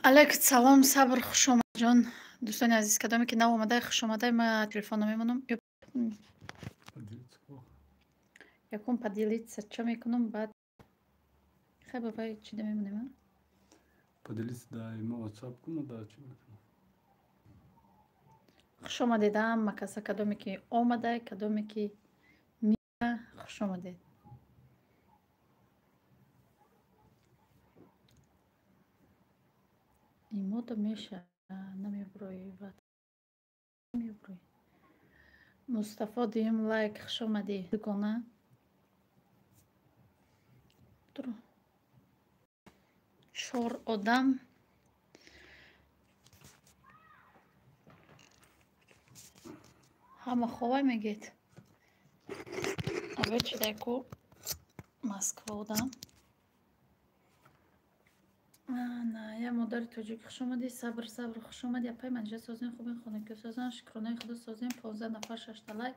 علیکم سلام صبر خوش آمد جان. دوستان عزیز کدامی که نو آمده خوش آمده. ما تلفن میمونم یکم поділитися چه میکنم بعد خیلی بابای چی میمونیم поділитися даємо WhatsApp кому да чи میکنم. خوش آمدید هم کسا کدامی که آمده کدامی که میره خوش آمدید. این مود میشه نمیبروی بعد نمیبروی. مصطفی دیم لایک خوش آمدی کنه درو شور آدم همه خواه میگید اوه چی دیکو مسکو آدم نه یه مادر توجیک خوش آمدی. صبر خوش آمدی. اپای منجه سازین خوبین خونه که سازن شکرانه خدا سازین 15 نفر 6 تا لایک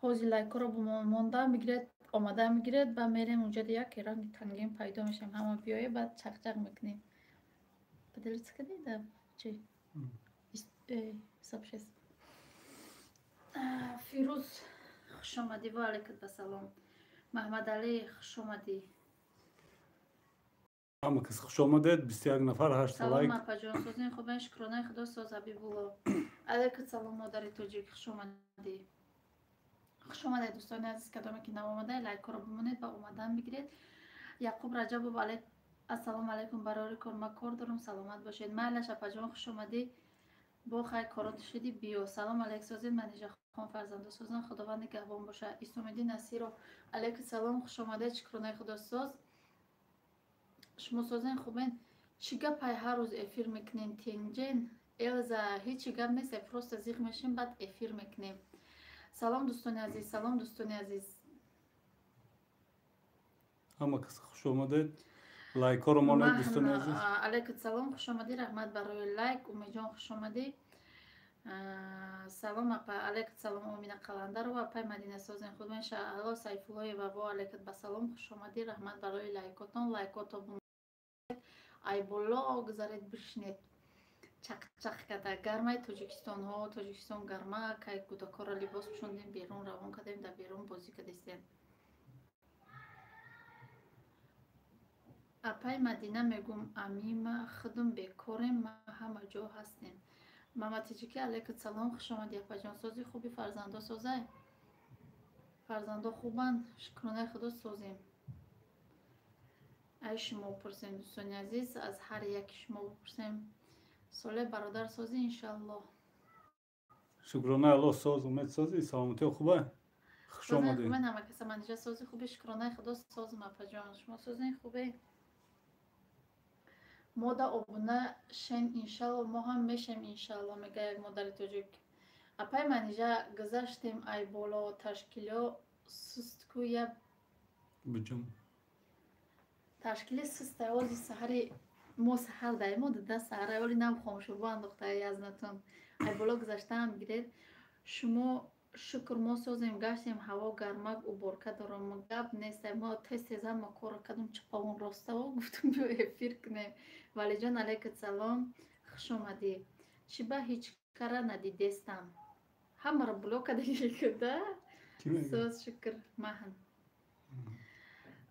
حوزی لایک رو مونده میگیرد آماده میگیرد و میریم اونجا دیگه که رنگ تنگین پیدا میشیم همه بیایه بعد چق میکنیم بدلیت کدید چی حساب شست فیروز خوش آمدی و علیکت بسلام. محمد علی خوش آمدی. همه کس خوش آمدید 21 نفر 8 سلام لایک. مرپا جان سازین خوبین شکرانه خدا ساز حبیبالله. علیکم سلام مادر توجیک خوش آمدی. خوش آمدید دوستان عزیز کدامی که نو آمده لایک رو بمونید و اومدن بگیرید. یعقوب رجب و السلام علیکم برای کار ما کار دارم سلامت باشید. مهلا شپا جان خوش آمدی با خیر کارات شدی بیو. سلام علیک سازین منیجه خان فرزنده سازن خداوند نگهبان باشه. اسماعیل نصیر و علیک سلام خوش آمدید شکرانه خدا ساز. شما سازین خوبین چی گپای هر روز افیر میکنین تینجین الزا هیچ گپ نیست پروست زیغ میشیم بعد افیر میکنیم. سلام دوستان عزیز سلام دوستان عزیز همه کس خوش آمدید لایک رو مونید دوستان عزیز. علیکم سلام خوش آمدی رحمت برای لایک امی جان خوش آمدی. سلام اپا علیکم سلام امینه قلندر و اپای مدینه سازین خود من شاءالله سیف الله و با علیکم بسلام خوش آمدی رحمت برای لایکاتون لایکاتون ای بالا گذارید بشنید چق کده گرمه توجیکستان ها توجیکستان گرمه که کودکار لباس پوشوندیم بیرون روان کردیم در بیرون بازی کردیم. اپای مدینه میگم امیم خودم بیکاریم ما همه جا هستیم. محمد تیجیکی علیکم سلام خوش آمدی. اپا جان سازی خوبی فرزنده سازه فرزنده خوبن شکرانه خدا سازیم. ای شما بپرسیم دوستان عزیز از هر یک شما بپرسیم ساله برادر سازی انشالله. شکرانه الله ساز امید سازی سلامتی خوبه خوش آمدید. خوبه همه کسی منیجه سازی خوبی شکرانه خدا سازم. اپا جان شما سازین خوبه ما دا ابونه شین انشالله ما هم میشیم انشالله میگه یک مادر توجیک. اپای منیجه گذاشتیم ای بالا تشکیلی سست کوی بجم تشکیل سست اولی سحری ما سحر دایم ما ده سحر اولی نم خاموش رو انداخته از نتون ای بالا گذاشتم گیرید شما شکر ما سازیم گشتیم هوا گرمک و برکه دارم گپ نیست ما تست ما کار کردم چپاون راسته و گفتم بیا افیر کنیم. ولی جان علیکم سلام خوش آمدی. چی با هیچ کاره ندیدستم همه را بلوک دیگه کده ساز شکر مهن.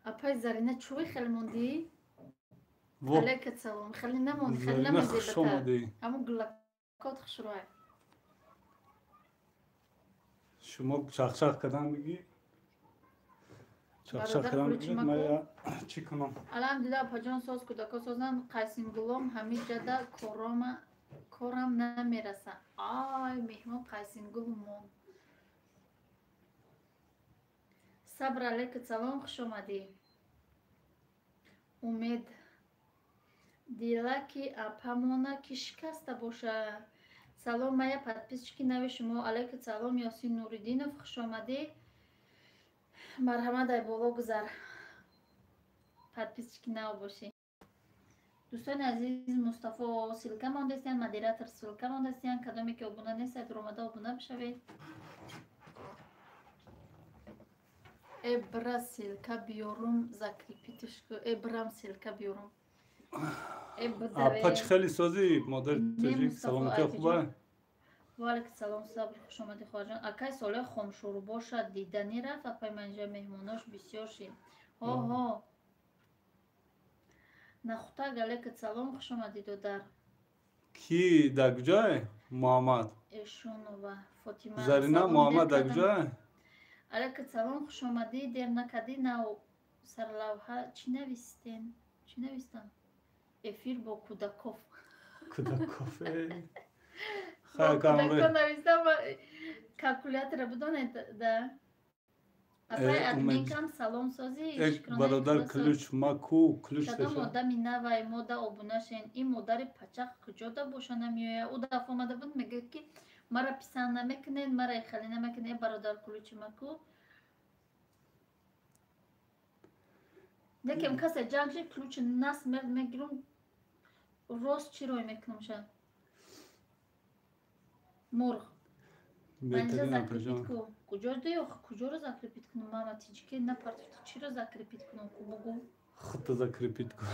اپای زرینه چوی خیلی موندی علیکم سلام خیلی نموندی خیلی نموندی بتر همون گلکات خشروه شما چخ کردن بگی چخ کردن بگید من چی کنم. الحمدلله اپا جان ساز کودکا سازن قیسین گلام همین جده کارم نمیرسه. آی مهمان قیسین گلمون صبر علیکم سلام خوش آمدی. امید دیلکی اپامونه که شکسته باشه. سلام ما یه پدپیسچکی نوی شما علیکم سلام یاسین نوریدینов خوش آمدی. مرحمت ای بالا گذر پدپیسچکی نو باشی. دوستان عزیز مصطفی سیلکه ماندستین مدیراتور سیلکه ماندستین کدامی که ابونه نیست درآمده ابونه بشوید. ابرا سیلکه بیارم زکریپیتش ابرام سیلکه بیارم Apaç خیلی سازی مادر تاجیک سلامتی خوبه وعلیکم سلام صبر خوش آمدی خواجان اکای ساله خمشورو باشد دیدنی رفت اپای منجا مهموناش بسیار شیم ها نخوتا علیکم سلام خوش آمدی دودر کی در کجای محمد ایشون و فاطمه زرینا محمد در کجای علیکم سلام خوش آمدی دیر نکردی نو سرلوحه چی نویستین چی نویستن افیر با کودکوف کودکوف با کودکوف نویستم کالکولاتر بدونه ده اپای ادمین کم سلام سازی برادر کلوچ ماکو کلوچ شده ماده می نوای ماده آبونشین این مادر پچق کجا دا باشه نمیویه او دفعه آمده بود میگه که مرا پسند نمیکنین مرا خیلی نمیکنین برادر کلوچ ماکو نکم کسی جنگ شد کلوچ نس مرد میگیرم راست چی روی میکنم شد مرغ منجا زکرپیت کو کجا دیو کجا رو زکرپیت کنم ماما تیجی که نپرد چی رو زکرپیت کنم کو بگو خود زکرپیت کن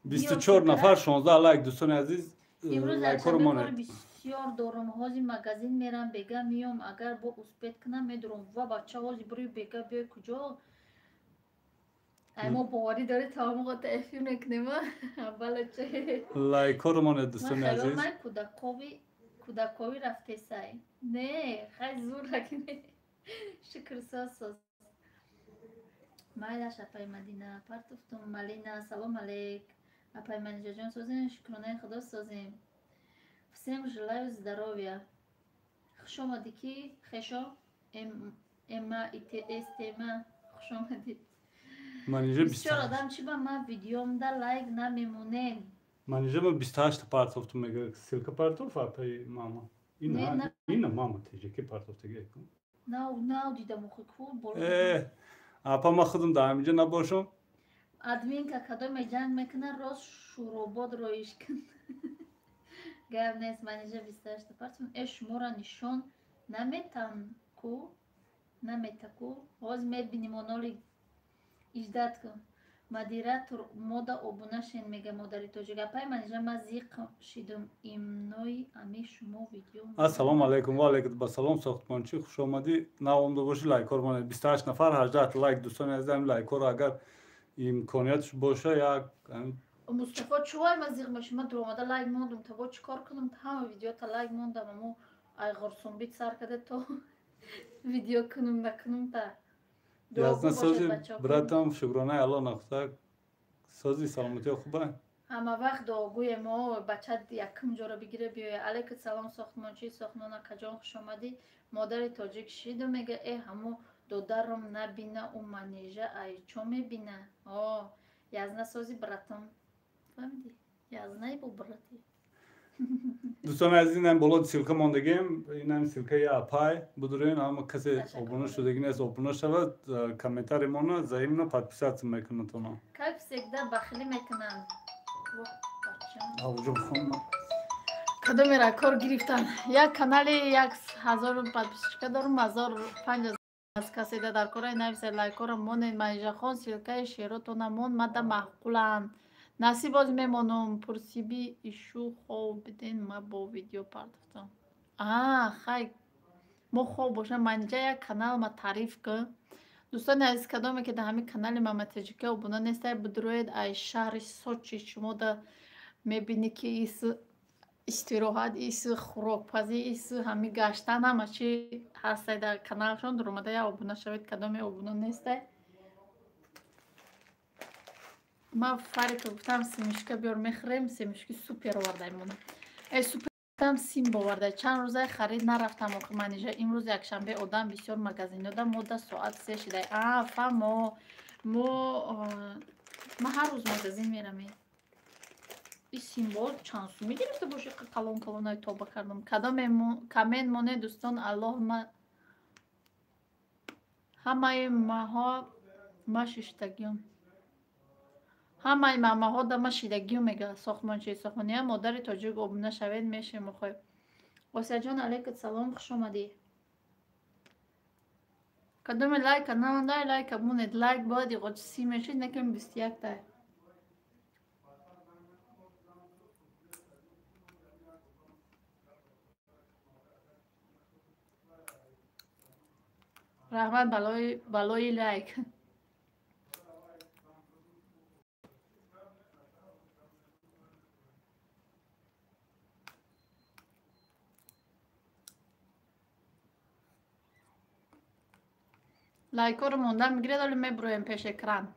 24 نفر 16 لایک دوستان عزیز لایک رو مونید بسیار دارم هازی مگزین میرم بگم میام اگر با اسپیت کنم میدارم و بچه هازی بروی بگم بیای کجا اما باوری داره تمام تأثیر نکنیم اولا چه لایک رو مونید دوستان عزیز من کودکاوی رفته سای نه خیلی زور رکنه شکر ساز مایدش اپای مدینه پرتفتم ملینا سلام علیک اپای منیجا جان سازیم شکرانه خدا سازیم всем желаю здоровья خوش آمدی کی خشا اما استما خوش آمدی بسیار آدم چی با من ویدیوم در لایک نمیمونه منیجا من 28 پرتفتم میگه سیلکا پرتوف اپای ماما این ماما تیجی که پرتفت گه کن نه دیدم خوی کو اپا ما خودم در همینجا نباشم ادمین که کدام جنگ میکنه راست شروباد رویش کن گرم نیست منیجا 28 پرتفتم اش مورا نشون نمیتن کو نمیتا کو باز میبینیم اونالی ایجداد کن مدیراتور мода обунашин мега модари тоҷика пай манижа ма зиқ шидум имнои ами шумо видео ассалому алайкум ва алайкум ба салом сохтмончӣ хуш омадӣ навомда бошӣ лайкор монед 28 нафар 18 лайк дӯстони азизам лайкоро агар имкониятш боша як мустафо чувай ма зиқ меши ман дуромада лайк мондум таво чикор кунам ҳама видеота лайк мондам амо айғорсунбит сар када то видео кунум накунум та язна сози братам шукронаи алло нахута сози саломатӣ хубе ҳама вақт дуогӯи мо бачат якум ҷоро бигире биёя алайкум салом сохтмончӣ сохнона каҷон хуш омадӣ модари тоҷик шиду мега ҳамо додаром набина у манежа ай чо мебина язна сози братам фаҳмидӣ язнаи бо брати دوستان عزیز اینم بالا سیلکا ماندگیم اینم سیلکای اپای بدورین اما کسی ابونه شدگی نیست ابونه شود کامنتاری مانا زایمنا подписаться میکنن تو نا как всегда бахили мекунан авҷо бخون кадоми ракор гирифтан як канали 1000 подписчика дорум 1500 аз касида дар кораи нависе лайкора монед майжахон силкаи шеротона мон мада маҳқулан наси боз мемонум пурсиби ишу хоб биден ма бо видео партофтам хай мо хоб боша манҷа як канал ма таъриф кун дӯстони азиз кадоме ки дар ҳамин канали мама таҷика обуна нестай бидроед ай шаҳри сочи шумо да мебинӣ ки ис истироҳат ис хӯрокпазӣ ис ҳами гаштан ҳама чи ҳастай дар каналшон дуромада як обуна шавед кадоме обуна нестай ман фариқа гуфтам семишка биёр мехӯрем семишки супер овардай мона супер гуфтам сим бовардай чанд рӯзаи харид нарафтам охир манижа имрӯз якшанбе одам бисёр магазинёда мода соат 3 шидай фамо мо ҳар рӯз магазин мераме симбол чанд суми гирифта боши калон калонаи тоба кардам камен монед дӯстон аллоҳ ҳамаи маҳо ма шиштагиём ҳамаи мамаҳо да ма шидагиём мега сохтмончии сохония модари тоҷик обуна шавед мешемохӯ осияҷон алайкум салом хуш омадӣ кадоме лайка намандай лайка монед лайк бояд иғоҷ 30 мешид некам 21 тай رحمت بالای لایک. لایک ها رو موندن میگیره ولی میبرویم پیش اکران.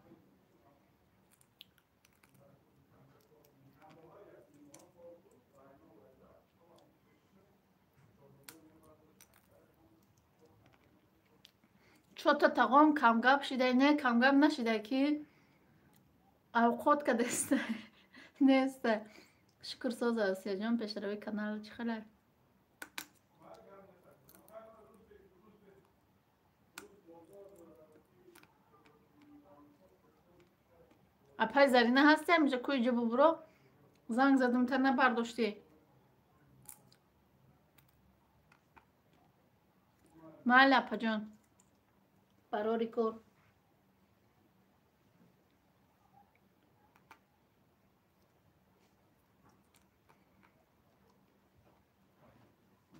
چو تو تقام کم گپ شده نه کم گپ نشده که اوقات که دسته نیسته. شکر ساز آسیا جان پیش روی کانال چی خیلی اپای زرینه هستی همینجا کوی جبو برو زنگ زدم تا نبرداشتی مال اپا جان براری کن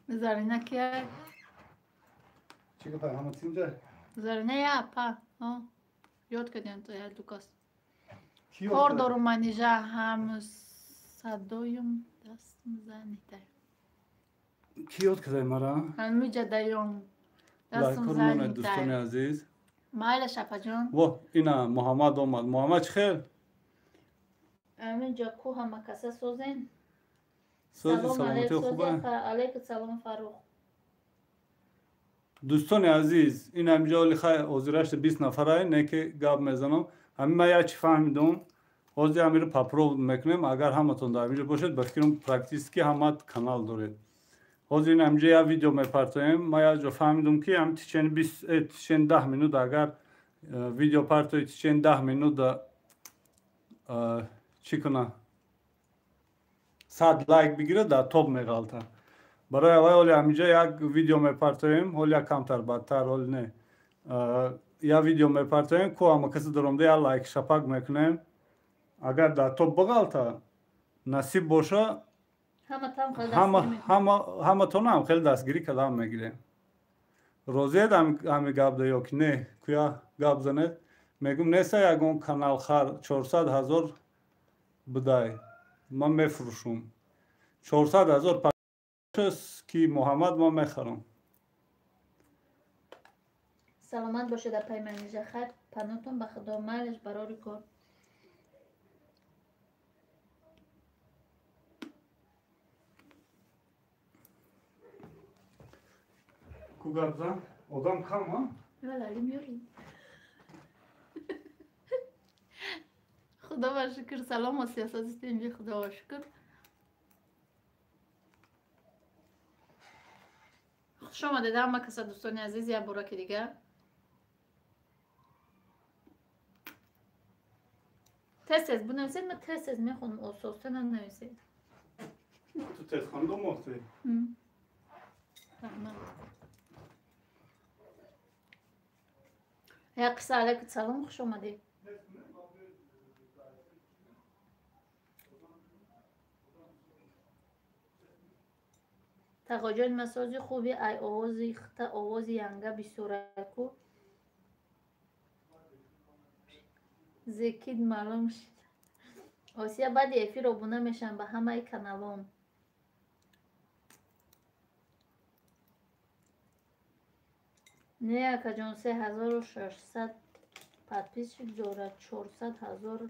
زرینه که چی که همه تینجا زرینه یا اپا یاد کردیم تو یا دوکاست کی کار دارم منیجا هم صدایم دست میزنیده کی یاد کرده مرا همی جدایم لایک دستم هرمون دوستان زنیده عزیز مایلش اپا جان و اینا محمد اومد محمد چی خیر همینجا کو همه کسا سوزین سوزی سلام سلامتی علیک سوزی خوبه اپا علیک سلام فاروق دوستان عزیز این همجا لیخای حضورش 20 نفره نه که گاب میزنم همین من یا چی فهمیدم حاضی همین رو پاپرو میکنیم اگر همتون در اینجا باشید بفکرم پرکتیسکی همه کانال دارید حاضی این همجا یا ویدیو میپرتایم من یا جا فهمیدم که هم تیچین 20 تیچین 10 مینوت اگر ویدیو پرتای تیچین 10 مینوت چی کنه 100 لایک بگیره در توپ میغالته برای اول همینجا یک ویدیو میپرتایم حالا کمتر بدتر حال نه یا ویدیو میپرتایم کو هم کسی درونده یا لایک شپک میکنیم اگر در توپ بغالته نصیب باشه همه تون هم خیلی دستگیری کلام میگیریم روزید همی گاب ده یا که نه کیا گاب زنید میگم نیسته یکون کانال خر 400,000 بدای من میفروشم 400,000 کی محمد ما میخرم سلامت باشه در پای منیجا خیر پناتون به خدا مالش براری کن کو گاب زن آدم کم ها ولی میوریم خدا با شکر سلام و سیاست اینجا خدا با شکر خوش آمده در ما کسا دوستان عزیز یا برا که دیگه تست بنویسید من تست میخونم اساسا ننویسید تو تست خواندم وقتی یا قصه علیکم سلام خوش آمده تقاجان مساج خوبی ای آوازی خطا آوازی ینگه بیسورکو زکید معلوم شد آسیا بعد ایفی رو بونه میشن به همه کانالون نه اکا جان 3600 پادپیس داره 400,000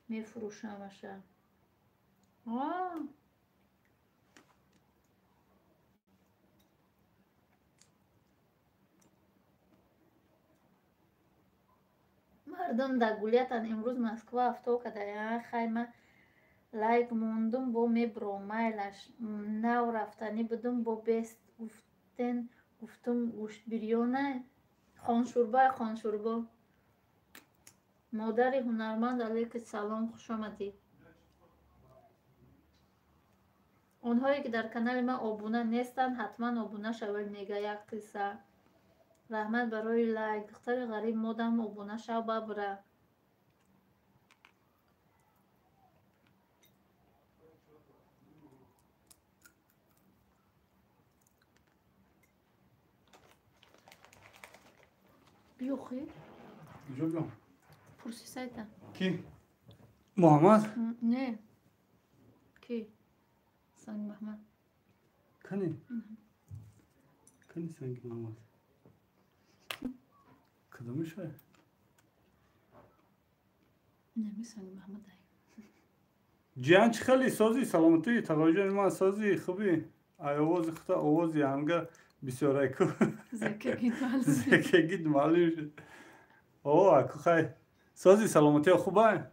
میفروشمشه مردم در گولیتن امروز مسکوا افتو کده یا خیمه لایک موندم با میبرو مایلش نو رفتنی بدم با بیست گفتم گوشت بریانه خانشوربا مادر هنرمند علیک سلام خوش آمدید اونهایی که در کانال ما آبونه نیستن حتما آبونه شوید میگه یک قصه رحمت برای لایک دختر غریب مادم آبونه شو ببره بیوخی اینجا بیام پرسی سایتا کی؟ محمد؟ نه کی؟ سنگ محمد کنی؟ کنی سنگ محمد کدومشه؟ نمی سنگ محمد دایی جیان چی خیلی سازی سلامتی توجه ما سازی خوبی ای آواز خطا آوازی همگه بسیار ایکو زکه گید معلوم زکه گید معلوم شد اوه اکو خیلی سازی سلامتی خوبه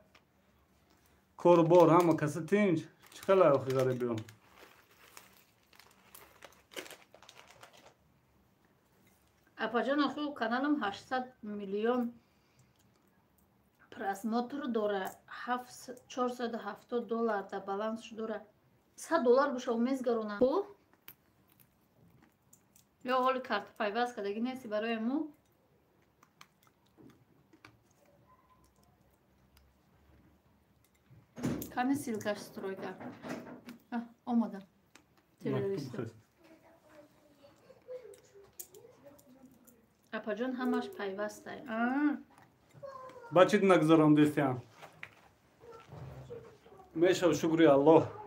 کار بار همه کسی تینج چی خیلی اخی غریب بیرون اپا جان آخو کانالم 800 میلیون просмотр داره 470 دلار در بالانسش داره 100 دلار بشه میزگرونن خب یا حالی کارت پیوست کردگی نیستی برای مو کانی سیلکش سترویکا آمدم تروریست اپا جان همش پیوسته بچید نگذارم دستیم میشه شکری الله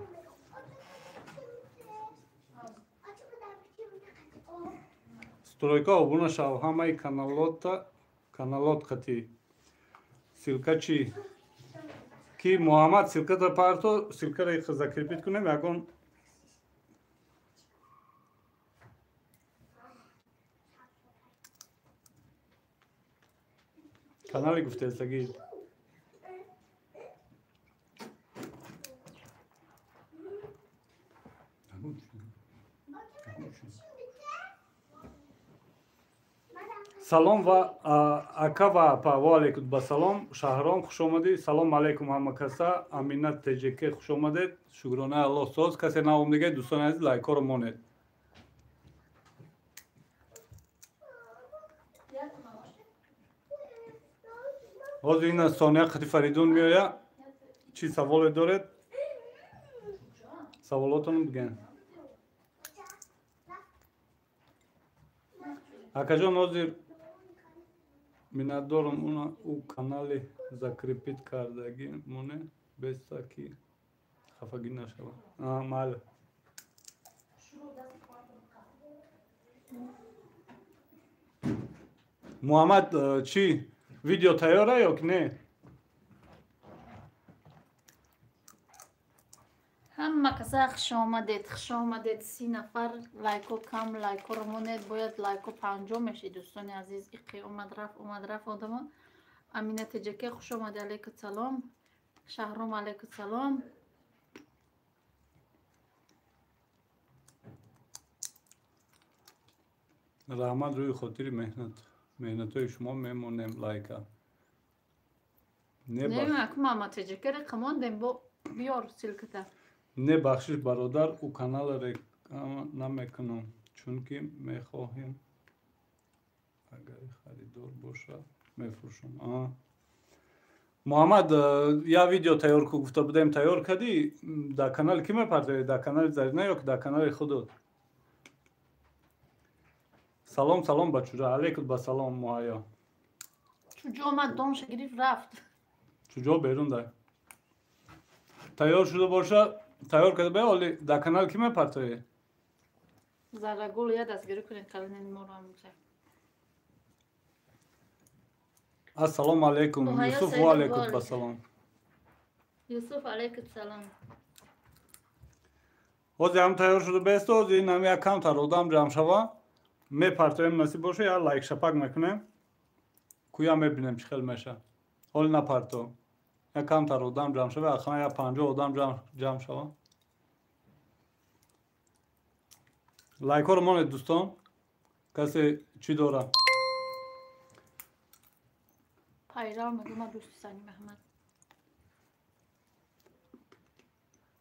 стройка обуна шав ҳамаи каналот қати силкачи ки муҳаммад силката парто силкаро закрепит кунем ягон канали гуфтесагӣ салом ва ака ва апа ва алайкум басалом шаҳром хуш омадед салом алайкум ҳама каса аминат тҷк хуш омадед шукронаи аллоҳ соз касе наомадигаи дӯстони азиз лайкҳоро монед ҳозир ин аз сония қати фаридун меоя чӣ саволе доред саволотонро бигӯед акаҷон ҳозир миннатдорам ӯ канали закрепит кардагӣ моне беста ки хафагӣ нашавад майли муҳаммад чӣ видео тайёра ё ки не ҳама каса хуш омадед 30 нафар лайко кам лайкоро монед бояд лайко 50 мешид дӯстони азиз иқи омад рафт одамо амина тҷк хуш омади алайкум салом шаҳром алайкум салом раҳмат рӯи хотири меҳнатҳои шумо мемонем лайка немак мама тҷк рақамондем бо биёр силката не бахшиш бародар ӯ канала реклама намекунам чунки мехоҳем агари харидор бошад мефурӯшам муҳаммад я видео тайёр ку гуфта будем тайёр кардӣ дар канали ки мепартои дар канали зарина ё ки дар канали худот салом салом ба чуҷа алайкум ба салом муҳайё чуҷо омад донша гирифт рафт чуҷо берун дай тайёр шуда бошад тайёр карда бе оли дар канали ки мепартои заррагул я дастгирӣ кунед калинен моро амуза ассалому алайкум юсуф ва алайкум басалом юсуф алайкум салом ҳозир ҳам тайёр шуда беста ҳозир ин ҳам як камтар одам ҷамъ шава мепартоем насиб боша я лайк шапак мекунем куя мебинем чӣ хел меша ҳоли напарто як камтар одам ҷамъ шава яхана як 50 одам ҷамъ шава лайкҳоро монед дӯстон касе чӣ дора пайрав мегӯма дӯсти сани маҳмад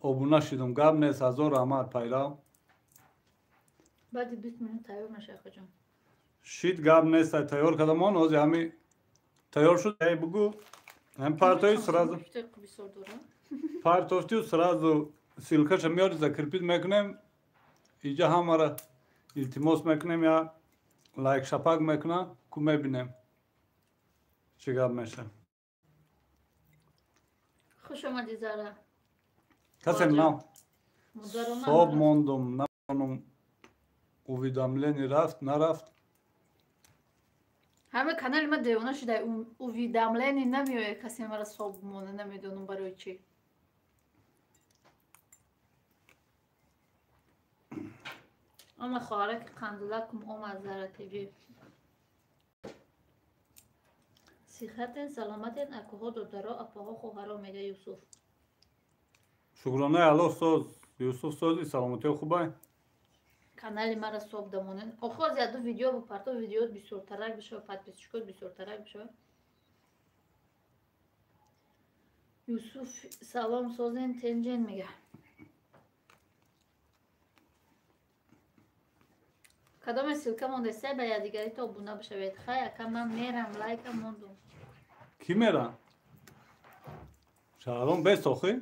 обуна шидам гап нест ҳазор раҳмат пайрав баъди 20 минут тайёр меша хоҷон шид гап нест тайёр кардамон ҳозир ҳами тайёр шуд ай бугӯ ҳам партои сразу партофтиу сразу силкаша меёри закрепит мекунем иҷа ҳамара илтимос мекунем я лайк шапак мекунам ку мебинем چی گپ میشه؟ خوش آمدی زارا. کسی آجا. نه مدارم صبح هم موندم نمیدونم اویداملنی رفت نرفت. همه کانال ما دیوانه شده او ویداملینی نمیوه کسی مرا صبح مونه نمیدونم برای چی. اما خواهره که قندلکم از زارا تیوی. صحت سلامت اکوها دودارا اپاها خواهرا میگه یوسف. شکرانه الله استاد یوسف سازی سلامتی خوبه. کانال مرا صبح دمونن. آخه زیاده ویدیو بپرتو ویدیو بسیار ترک بشه و پادپیسچکو بسیار ترک بشه. یوسف سلام سازین تنجین میگه. کدام سیلکه مونده سه به یادگاری تو ابونه بشوید. خیلی که من میرم لایکم موندم. کی میره؟ شهرام بست آخی؟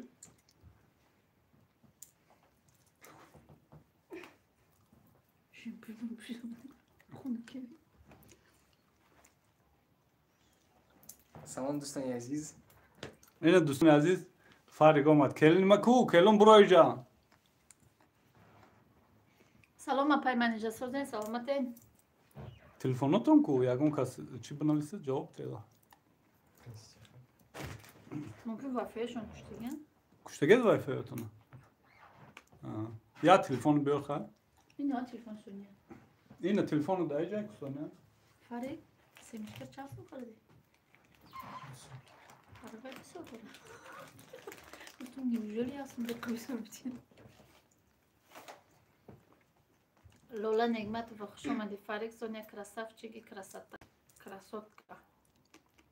سلام دوستان عزیز. اینه دوستان عزیز فارغ آمد کلین ما کو کلون برای جان. سلام اپای منیجه سازین سلامتین. تلفناتون کو یکون کس چی بنویسه جواب تیلا. ممکن وافیشون کشتیگن؟ کشتگید وایفایتونه. یا تلفن بیار خواهد. این ها تلفن سونیا. اینه تلفن دایی جای کسانه. فریق سیمشکر چاستم کردی؟ فرقای بسیار کنم. بستون نیوژولی هستم به کویسر بچین. لولا نگمت و خوش آمدی فریق سونیا کراساف چیگی کراسوتکا.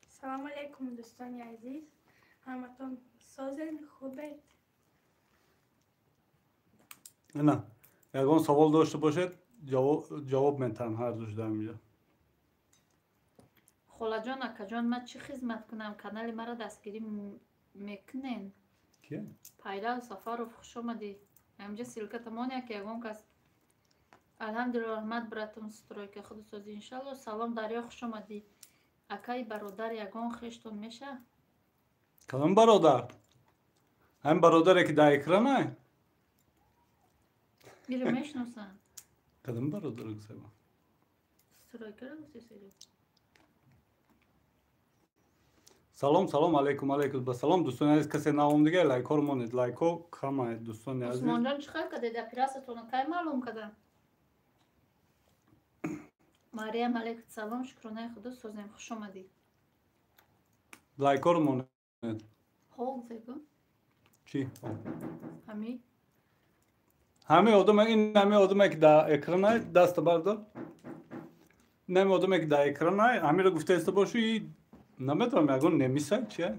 سلام علیکم دوستان عزیز. همتون سازن خوبه؟ نه یکون سوال داشته باشد جواب میتونم هر دوش در میجا. خولا جان اکا جان من چی خدمت کنم کانال مرا دستگیری میکنین؟ کیه؟ پایلا سفر خوش آمدی. همجا سیلکه تمانیا که یکون کس الحمدلله رحمت براتون ستروی که خود سازی انشالله. سلام دریا خوش آمدی. اکای برادر یگان خشتون میشه؟ کدام برادر؟ هم برادره که در اکرانه؟ میره میشناسن. کدام برادر گسه با؟ ستروی کرده گفتی سیلی. سلام علیکم با سلام دوستان عزیز کسی نام دیگه لایک ها رو مانید لایک ها کمه دوستان عزیز. عثمان جان چخیر کده در پیراستون که معلوم کده؟ مریم علیکم سلام شکرانه خدا سازیم خوش آمدی. لایک ها رو مانید. هول زیگو؟ چی؟ همی؟ همه آدمه که در اکرانه دست بردار. نمی آدمه که در اکرانه همه رو گفته است باشی نمیتونم یکون نمیسه چیه؟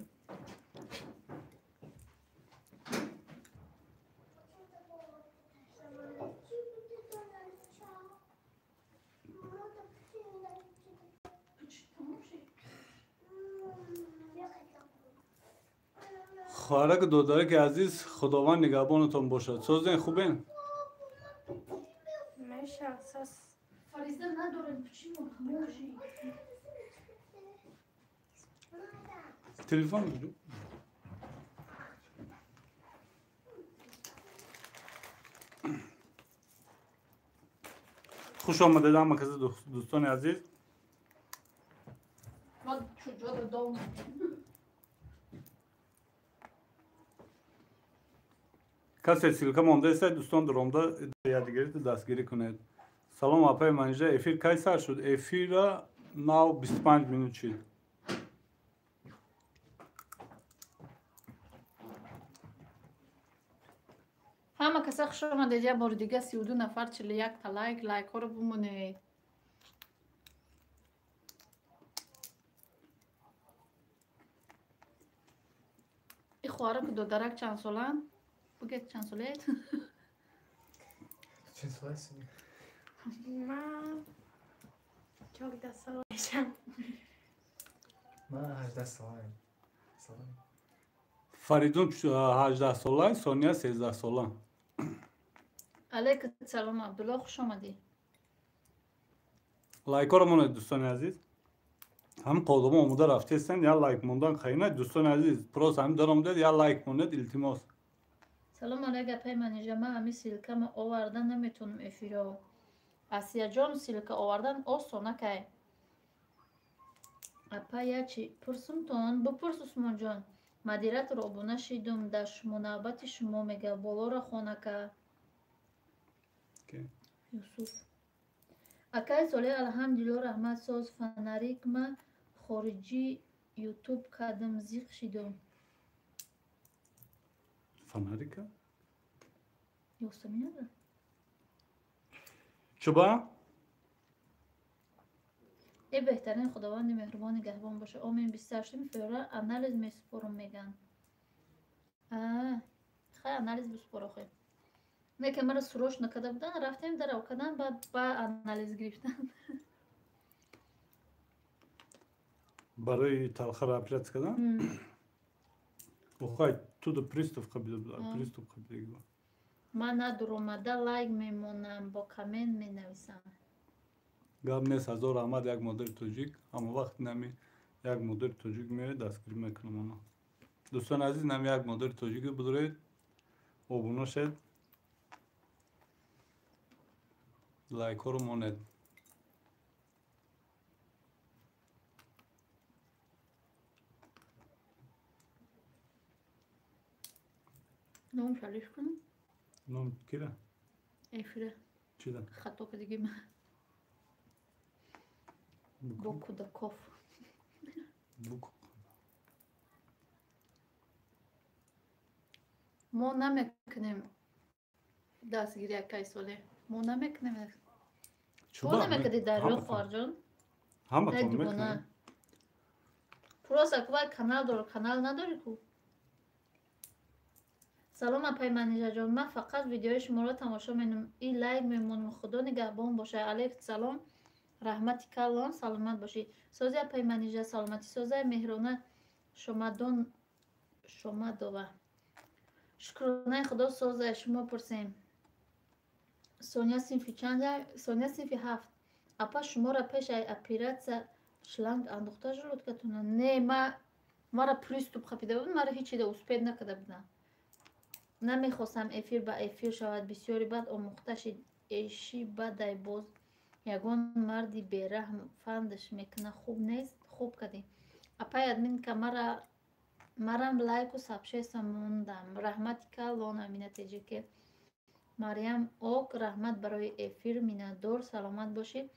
خواهرک دودرک عزیز خداوند نگهبانتون باشد. سازین خوبین؟ میشه اساس فریزه ندارم چی موشی؟ تلفن بجو. خوش آمده در مرکز دوستان عزیز. ما چجا رو دام کسی سیلکه مانده است دوستان درامده یادگیری دستگیری کنید. سلام اپای منیجه افیر کی سر شد؟ افیر را 25 منوت شد. همه کسی خوش آمده یه بار دیگه 32 نفر 41 تا لایک ها رو بمونه. این خواهره که دو درک چند سالن؟ بگید چند سالیت؟ چند سال هستی؟ من 14 سال میشم. من 18 ساله. فریدون 18 ساله سونیا 13 ساله. علیکم سلام عبدالله خوش آمدی. لایک ها رو مانید دوستان عزیز. هم قدوم آموده رفته هستن یا لایک موندن خیلی دوستان عزیز پروس هم دارم داد یا لایک موندد التماس سلام علیکم پیمانی ما همی سیلکه ما آوردن نمیتونم افیرو آسیا جان سیلکه آوردن آسونه که اپا یا چی پرسم تون بپرس عثمان جان مدیرت رو ابونه شیدم در شما نوبت شما میگه بالا را خونه که یوسف اکای سالی الحمدلله رحمت ساز فنریک ما خارجی یوتیوب کردم زیق شیدم فناریکا یوسف میاد چوبا ای بهترین خداوند مهربان نگهبان باشه آمین 28 فوریه انالیز میسپرم میگن خیلی انالیز بسپرم خیلی نه که مرا سروش نکده بودن رفتیم در اوکدن بعد با انالیز گرفتن برای تلخه را اپلیت کردن بخوای تو دو پریستوف قبیده بود پریستوف قبیده بود من ندرومده لایک میمونم با کامنت می نویسم گاب نیست هزار آمد یک مادر توجیک اما وقت نمی یک مادر توجیک میره دستگیری میکنم اونا دوستان عزیز نمی یک مادر توجیک بدارید آبونا شد لایک ها رو ماند نام شلیش کنم نام کیره؟ ایفیره چی ده؟ خطا که دیگه من بوکو دا کاف بوکو ما نمیکنیم دستگیری اکای ساله ما نمیکنیم تو نمیکنی در روی خارجان همه ای تون دیگونه میکنیم پروس اکوای کانال داره کانال نداری کو سلام اپای منیجر جان من فقط ویدیوی شما رو تماشا میکنم این لایک میمونم خدا نگهبان باشه علیک سلام رحمتی کلان سلامت باشی سازی اپای منیجر سلامتی سازی مهرانه شما دو شکرانه خدا سازه شما پرسیم سونیا سینفی چند سونیا سینفی 7 اپا شما را پیش ای اپیراتسیا شلنگ اندوخته جلوت کتونه نه ما را پریستوب خفیده بود ما را هیچی ده اسپید نکده بودن نمیخواستم افیر با افیر شود بسیاری بعد آموخته شد ایشی بعد باز یگان مردی بیرحم فندش میکنه خوب نیست خوب کردی اپای ادمین که مرم لایک و سبشیست موندم رحمتی که لان امینه تیجی که مریم اوک رحمت برای افیر میندور سلامت باشید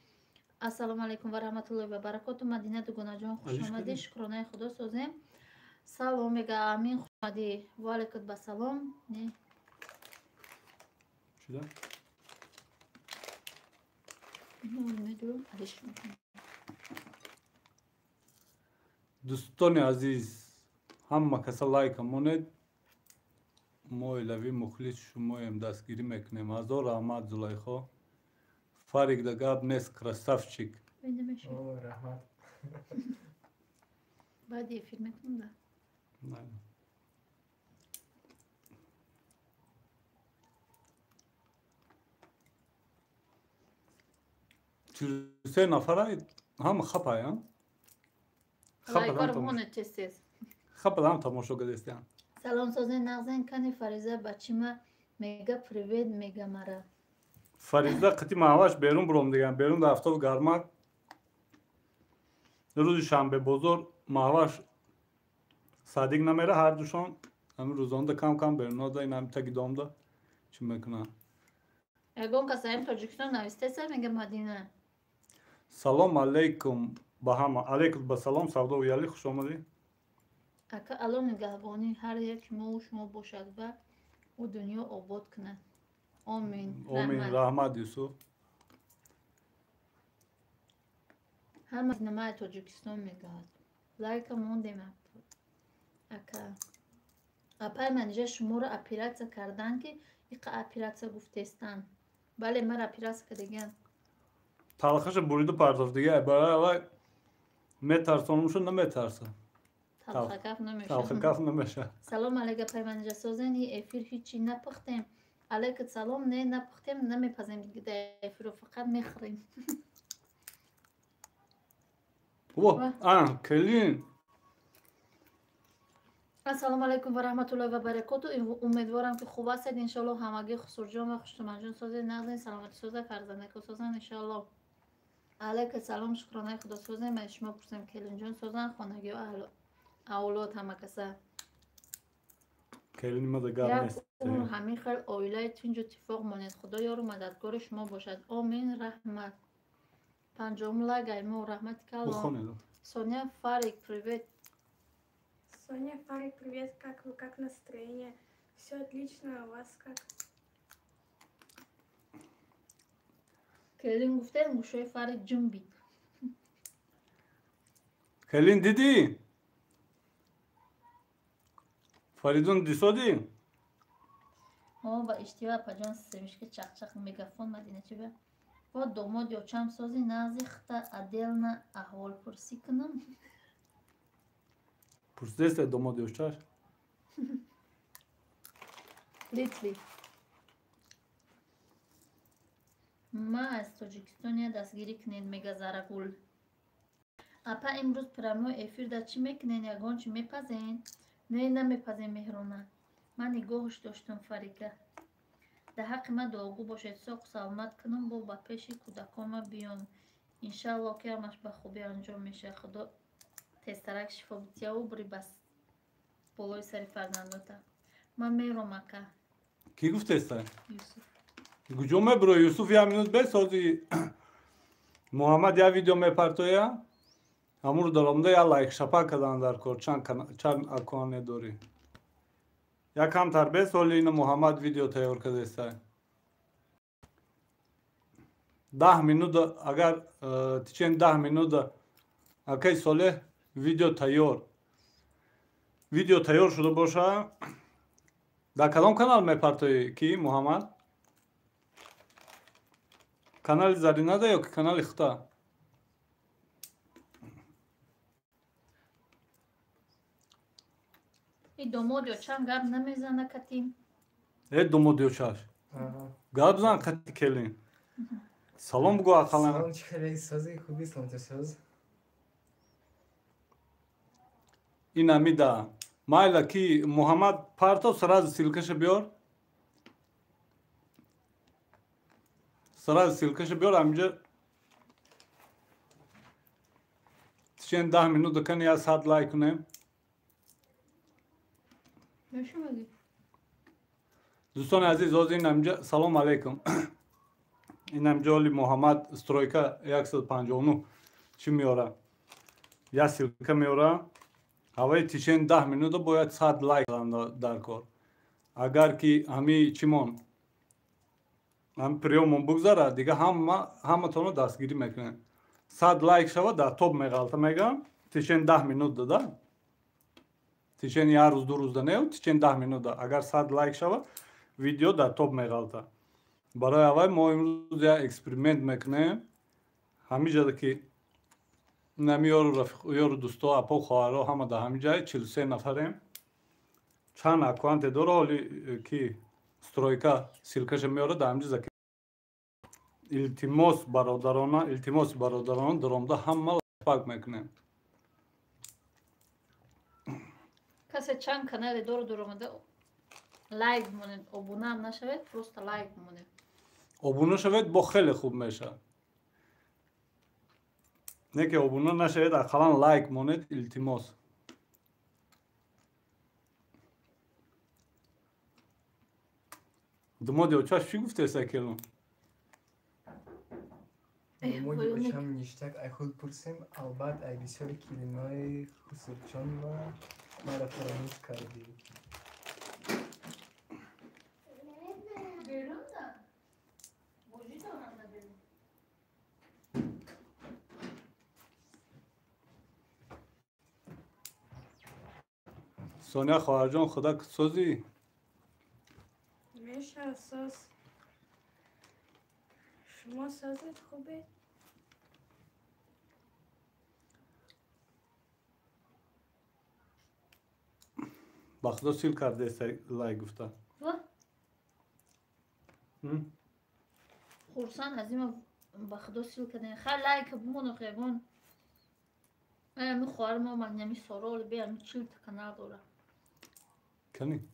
السلام علیکم و رحمت الله و برکاته مدینه گناه جان خوش آمدی شکرانه خدا سازیم سلام میگه امین خوش آمدی والکت به سلام نه چی ده؟ نمیدونم دوستان عزیز همه کسا لایک مونید ما الوی مخلص شما هم دستگیری میکنیم هزار رحمت زلیخا فرق ده گاب نیست کرستفچیک اوه رحمت بعد یه فیلم میکنم سه نفره هم خپای هم لایکار مونه تستیز خپل هم تماشا گذاشتن سلام سازه نغزن کنی فریزه بچیمه میگه پریوید میگه مرا فریزه قطی ماهاش بیرون برام دیگه بیرون دفتر گرمک روز شنبه بزرگ ماهاش صادق نمیره هر دوشان همین روزانده کم بیرون آده این هم تکی دامده چی میکنن اگون کسایم تاجیکستان نوسته سر میگه مدینه سلام علیکم با همه علیکم با سلام سودا و یالی خوش آمدی اکا الان نگهبانی هر یک ما و شما باشد و او دنیا آباد کنه آمین آمین رحمت یوسف هر مدینه تاجیکستان میگه لایک موندیم اکا اپای منیجه شما رو اپیراتسیا کردن که ایقا اپیراتسیا گفتستن بله من اپیراتسیا کردگن تلخش بریده پرتاف دیگه برای میترسانمشون نمیترسن تلخه کف نمیشه تلخه کف نمیشه سلام علیکم پیمانجا سازن ای افیر هیچی نپختیم علیکم سلام نه نپختیم نمیپزیم دیگه افیر رو فقط میخوریم کلین السلام علیکم و رحمت الله و برکاته. امیدوارم که خوب هستید. انشالله همگی خسرو جان و خوشتمنجون سازید، نقدین سلامتی سازه، فرزنده که سازن انشالله. علیک سلام، شکرانه خدا سازه. من شما پرسیم کلین جان سازن خانگی و اولاد همه کسه. کلین ما دگار یک نیست اون همین خیل آیله تینج اتفاق مانید. خدا یار و مددگار شما باشد. آمین. رحمت. پنجم لگایمه و رحمت کلام. بخونه Соня Фарик, привет. Соня, Фарик, привет. Как вы, как настроение? Все отлично, а у вас как? کلین گفته موشه فریق جنبید. کلین دیدی فریدون دیسودی ما با اشتباه پجان سمیش که چق چق میگافون مدینه چی به با دوماد یا چم سازی نازیخته ادیلنا احوال پرسی کنم. پرسیدست دوماد یوشتر لیتلی ما از تاجیکستان دستگیری کنید میگه زرگول. اپا امروز پرامو افیر در چی میکنین یگان چی میپزین؟ نه نمیپزین مهرونه. من نگاهش داشتم فریکه. در حق ما دعاگو باشید ساق سلامت کنم با پیش کودکام بیام. انشالله که همش به خوبی انجام میشه. خدا تسترک شفا بتیا و بری بس بالای سری فرزنداتا. من میرم مکه. کی گفته است یوسف. گوجومه برو یوسف یا منوز بسازی محمد یا ویدیو میپرتویا همون درامده یا لایک شپا کدان در کور چند اکانه دوری یا کم تر بسازی این محمد ویدیو تیار کرده است 10 minut اگر تیچن 10 minut اکی ساله ویدیو تیار شده باشه در کدام کانال میپرتوی کی محمد کانال زرینه ده یا کانال اختا این دوماد یا چم گب نمیزنه کتیم. دومو دیوچاش گاب زن کتی کلین سلام بگو اقلا سلام چکره سازی خوبی سلامت ساز این امیده مایلا کی محمد پرتو سراز سیلکش بیار سراز سیلکش بیار همینجا تشین 10 minut دکن یا 100 لایک کنیم میشه میگی؟ دوستان عزیز از این همینجا سلام علیکم این همینجا ولی محمد استرویکا 159 چی میاره یا سیلکه میاره هوای تیشین 10 minut باید 100 لایک در کار اگر که همی چیمون هم پریومون بگذاره دیگه همه تونو دستگیری میکنه 100 لایک شود در توب میغالطه میگم تیشین 10 minut داده تیشین یا روز دو روز دانه تیشین 10 minut ده اگر 100 لایک شود ویدیو در توب میغالطه برای اول ما امروز یا اکسپریمنت میکنیم همینجا که نمیار رفیق یار دوستا اپا خواهرها همه در همین جای 43 نفریم چند اکانت داره حالی که استرویکا سیلکش میاره در همین جا التماس برادران درامده همه پاک میکنیم کسی چند کانال دور آمده لایک مونید ابونه هم نشوید پروست لایک مونید ابونه شوید با خیلی خوب میشه نه که ابونه نشوید اقلا لایک مونید التماس دمو دیوچاش چی گفته سکلون موجی باشم نیشتک ای خود پرسیم البته ای بسیاری کلمه های خسرچان و مرا فراموش کردی سونیا خواهر جان خدا سازی میشه اساس شما سازت خوبه؟ با خدا سیل کرده است لایک گفته و خورسان از این با خدا سیل کردن خیلی لایک بمونو خیبون می خواهرم و من نمی سرال بیام چیل تکنار داره. کنی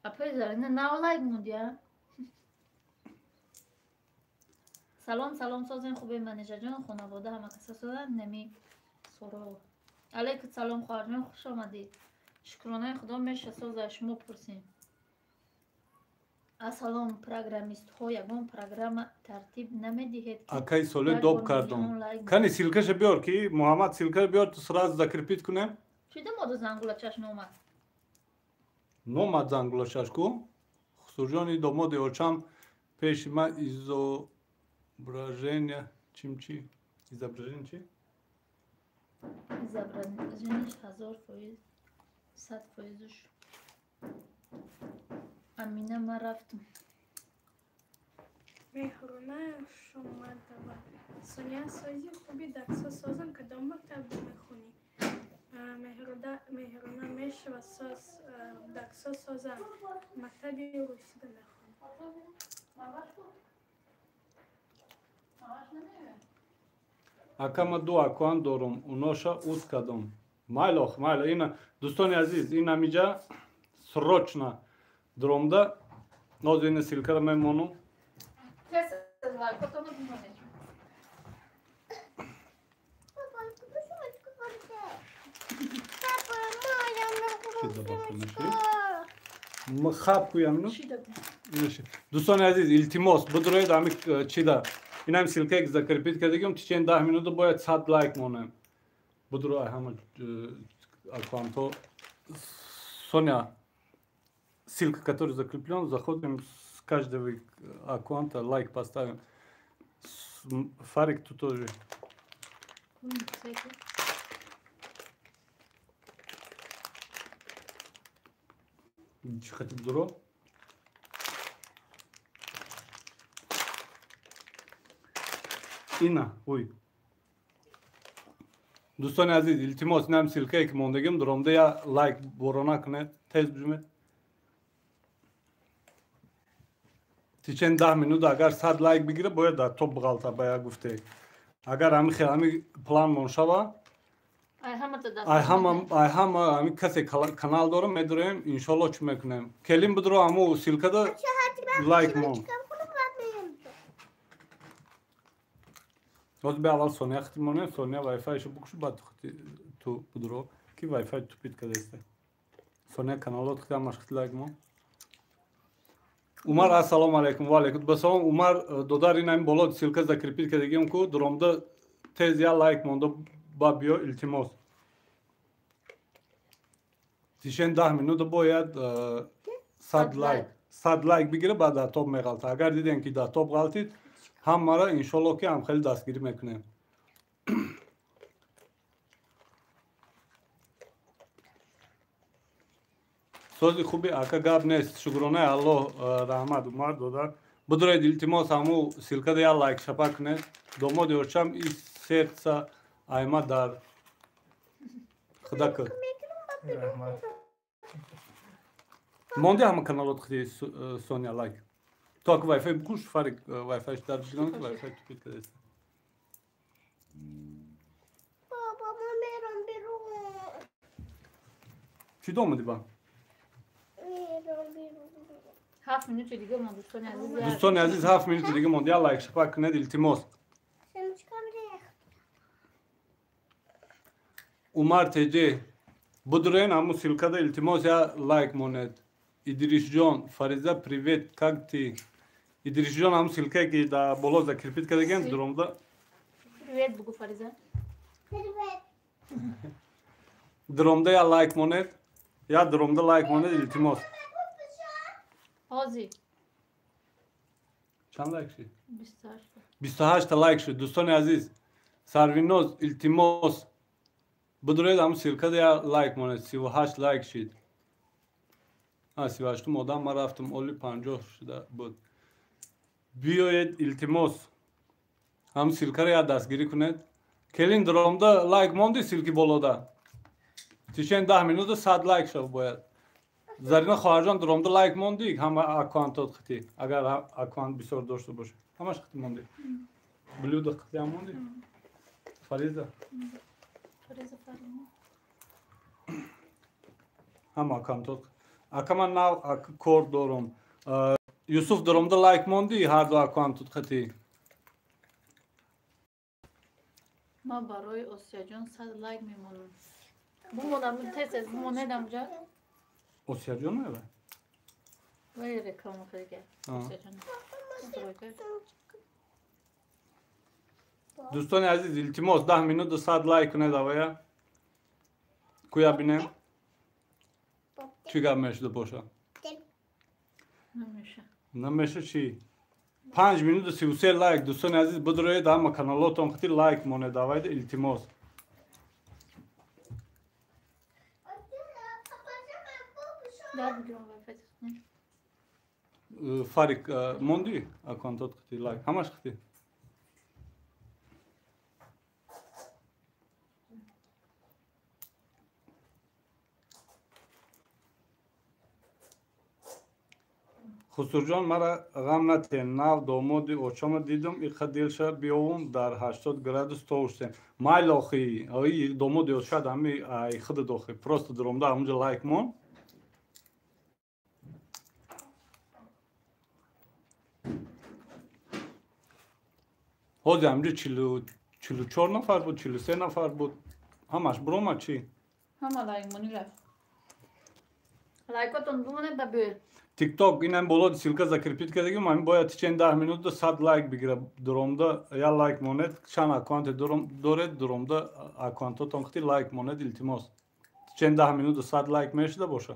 اپای زرنه نه لایک مودیا. سلام سازن خوبه منیجر جان خانواده همه کسا سازن نمی سرال. علیکم سلام خواهرم خوش آمدید. شکرانه خدا میشه سازه شما پرسیم. اسلام پروگرامیست ها یگان پروگرام ترتیب نمیدهید که اکای سوله دوب کردم کنی سیلکش بیار کی محمد سیلکش بیار تو سراز ذکر کنه چی ده ماده زنگوله چشم اومد نومد زنگوله ششکو خسروجانی دوماد اوچم پیش ما ایزوبراژنیا چیم چی ایزوبراژن چی زبرنش 1000%، 100%ش. امینه من رفتم. مهرونه شما دوا سونیا سازی خوبی دکسا سازم کدام مکتب میخونی؟ مهرونه میشه و ساز دکسا سازم مکتبی روسی میخونی. акама ду акван дорум уноша уз кадом майлох майла ина дӯстони азиз ин амиҷа срочно дромда нозина силкара мемонум хаб куям дӯстони азиз илтимос бидроед ами чида اینم سیلکه که ذکر پیت کردیم تیچین 10 минута باید 100 لایک مونم بدرو همه аккаунту Соня ссылка который закреплен заходим с каждого аккаунта лайк поставим Фарик тут тоже хотите дро اینا اوی دوستان عزیز التماس نم سیلکه که موندگیم درامده یا لایک بورانا کنه تیز بجمه تیچن 10 минута اگر 100 لایک بگیره باید در توپ بغالتا باید گفته اگر همی پلان منشوا ای همه کسی کانال دارم میدارم انشالله چی میکنم کلیم بدرو همو سیلکه دا لایک مون Аз бе авал Соня хтимоне, Соня Wi-Fi ще букшу бат ту подро, ки Wi-Fi тупит къде сте. Соня каналот хтя маш хтлайк мо. Умар ассалому алейкум ва алейкум басалам. Умар додар инайм боло силка закрепит къде гем ку дромда тез я лайк мондо ба био илтимос. Тишен 10 минута бояд 100 лайк. 100 лайк бигире баъд топ меғалта. Агар дидем ки да топ ғалтид همارا انشالله که هم خیلی دستگیری میکنیم سوزی خوبی اکا گاب نیست شکرانه الله رحمت عمر دادر بدرید التماس همو سیلکه دیا لایک شپا کنید دومو دیورچم ای سرسا ایما در خدا که مونده همه کانالات خیلی سونیا لایک تو اگه وای فای بکوش فارق وای فایش در بگیرم که وای فای تو پیت کده است بابا من میرم بیرون چی دومدی با؟ میرم بیرون 7 minut دیگه ما دوستان عزیز دوستان عزیز 7 minut دیگه موندی یا لایک شپا کنید التماس Umar TC Budroen amu silkada iltimos ya like monet İdris John Fariza привет как ты İdris John amu silke ki da boloza kirpit kadegen durumda Привет бугу Фариза durumda ya like monet ya durumda like monet iltimos Hazi Çan like şey 28 28 like şey dostane aziz Sarvinoz iltimos Budroed amu silkada ya like monet 28 like şey سیواشتم آدم ما رفتم اولی 50 شده بود بیاید التماس هم سیلکه را دستگیری کنید کلین درامده لایک موندی سیلکی بالادا تیشین 10 minute 100 لایک شد باید زرین خواهرجان درامده لایک موندی همه اکانتات خطی اگر اکانت بسیار داشته باشه همش خطی موندی بلود خطی هم موندی Fariza. Фариза Фарина. Ham akam tot. Akaman nav kor dorum. Yusuf durumda like mondi har do akam tot khati. ما برای آسیا جان 100 لایک میمونم بمونم تست بمونم جا Osya John mu? ولی رکلام خیلی آسیا جان دوستان عزیز التماس 10 minut 100 like کنه davaya. کویا بینم. چی گپ میشه باشه؟ نمیشه نمیشه چی؟ 5 minut 33 like دوستان عزیز بدروید اما کانالاتون خاطر لایک مونه davaydı التماس. داد بگیرم وفت Farik mondi akontot خاطر like همش خاطر. خسرجان مرا غم نتین ناو دامادی اوچام دیدم ای خدیلشه بیاوم در 80 گرادوس توشتن مایل آخی ای دامادی اوشاد همی ای خد داخی پروست درomda همونجا لایک مون Hoca amca 44 نفر بود 43 نفر بود همش بروما چی همه لایک مونی رفت لایکاتون بمونه ببین تیک تاک اینم بالا سیلکا закрепить کردیم من باید چند 10 minut 100 لایک بگیرم درomda یا لایک مونت چند اکانت داره درomda اکانتتون خاطر لایک مونت التماس چند 10 minut 100 لایک میشه باشه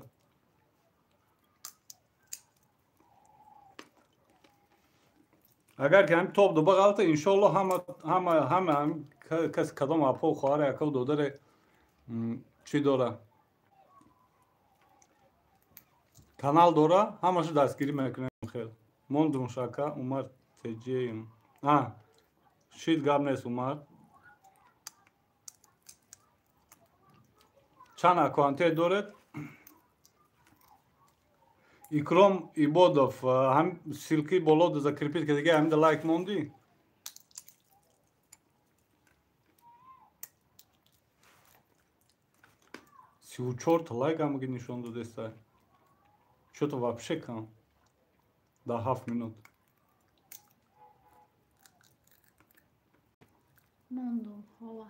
اگر که هم توپ دو بغلت ان شاء الله همه کس کدام اپو خواهر اکو داره چی داره kanal dora همش دستگیری میکنه خیلی موندم شاکا عمر تجیم شید گاب نیست عمر چند اکانته دارد ایکرام ایبادوف هم سیلکی بالا دو закрепить که دیگه هم ده لایک موندی سی و چهار لایک هم نشون داده است Что-то вообще кам. До half minut. موندم هوا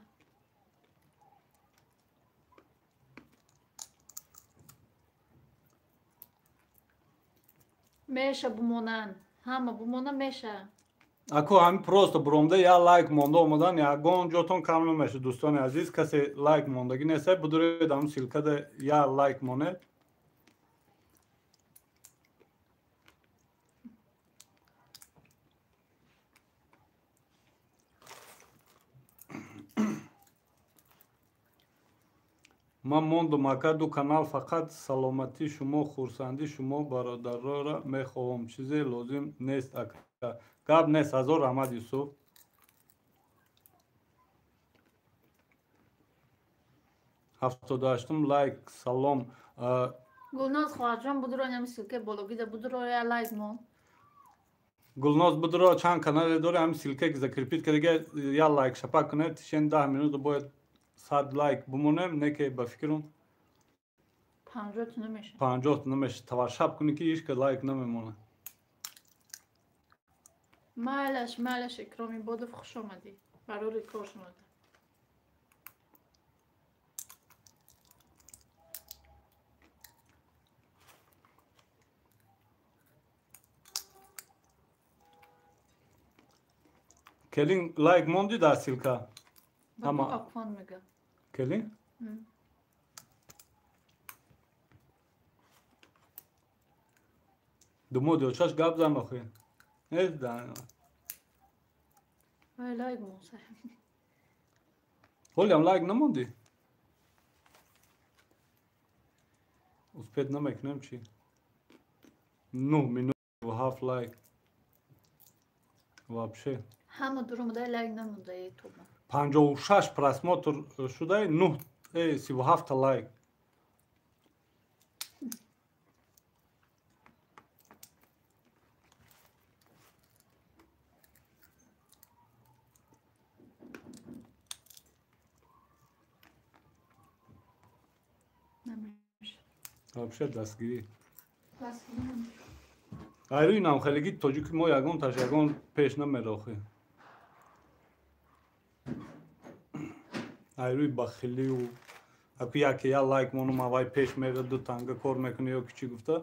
میشه بمونن همه بمونن میشه Ако ами просто бромда я лайк монда омадан ягон ҷотон кам намеша дӯстони азиз касе лайк мондагӣ неста бидуред ам силкада я лайк монед ман мондум ака ду канал фақат саломати шумо хурсанди шумо бародарро мехоҳам чизе лозим нест ака гап нест ҳазор раҳмат юсуф ҳафтоду ҳаштум лайк салом гулноз хоҳарҷон будуро намисилке бологида будуро я лайк мон гулноз будро чанд канале дори ҳами силкаи закрепит кардага я лайк шапак кунед шен 10 минут бояд 100 лайк бимонем неке ба фикрум 50 намеша 50 намеша тавашшаб куни ки ҳеч ка лайк намемонад майлаш икроми бодов хуш омадӣ барори кор шумада келин лайк монди дар силка ҳама акон мега келин думоди очаш гап зан охи нездан вай лайк монса ҳолиам лайк намонди успед намекунем чи 9 минут 7 лайк вообще ҳама дуромадаи лайк намонда ютуба 56 просмотр шудаи 37 лайк نمیشه. вообще дастгирӣ. بس نمیشه. айрӯи намхелигӣ тоҷики мо ягон таш ягон пеш намерохӣ. айрӯи бахилию аку яке я лайк монум авай пеш мера ду танга кор мекунӣ ё ки чӣ гуфта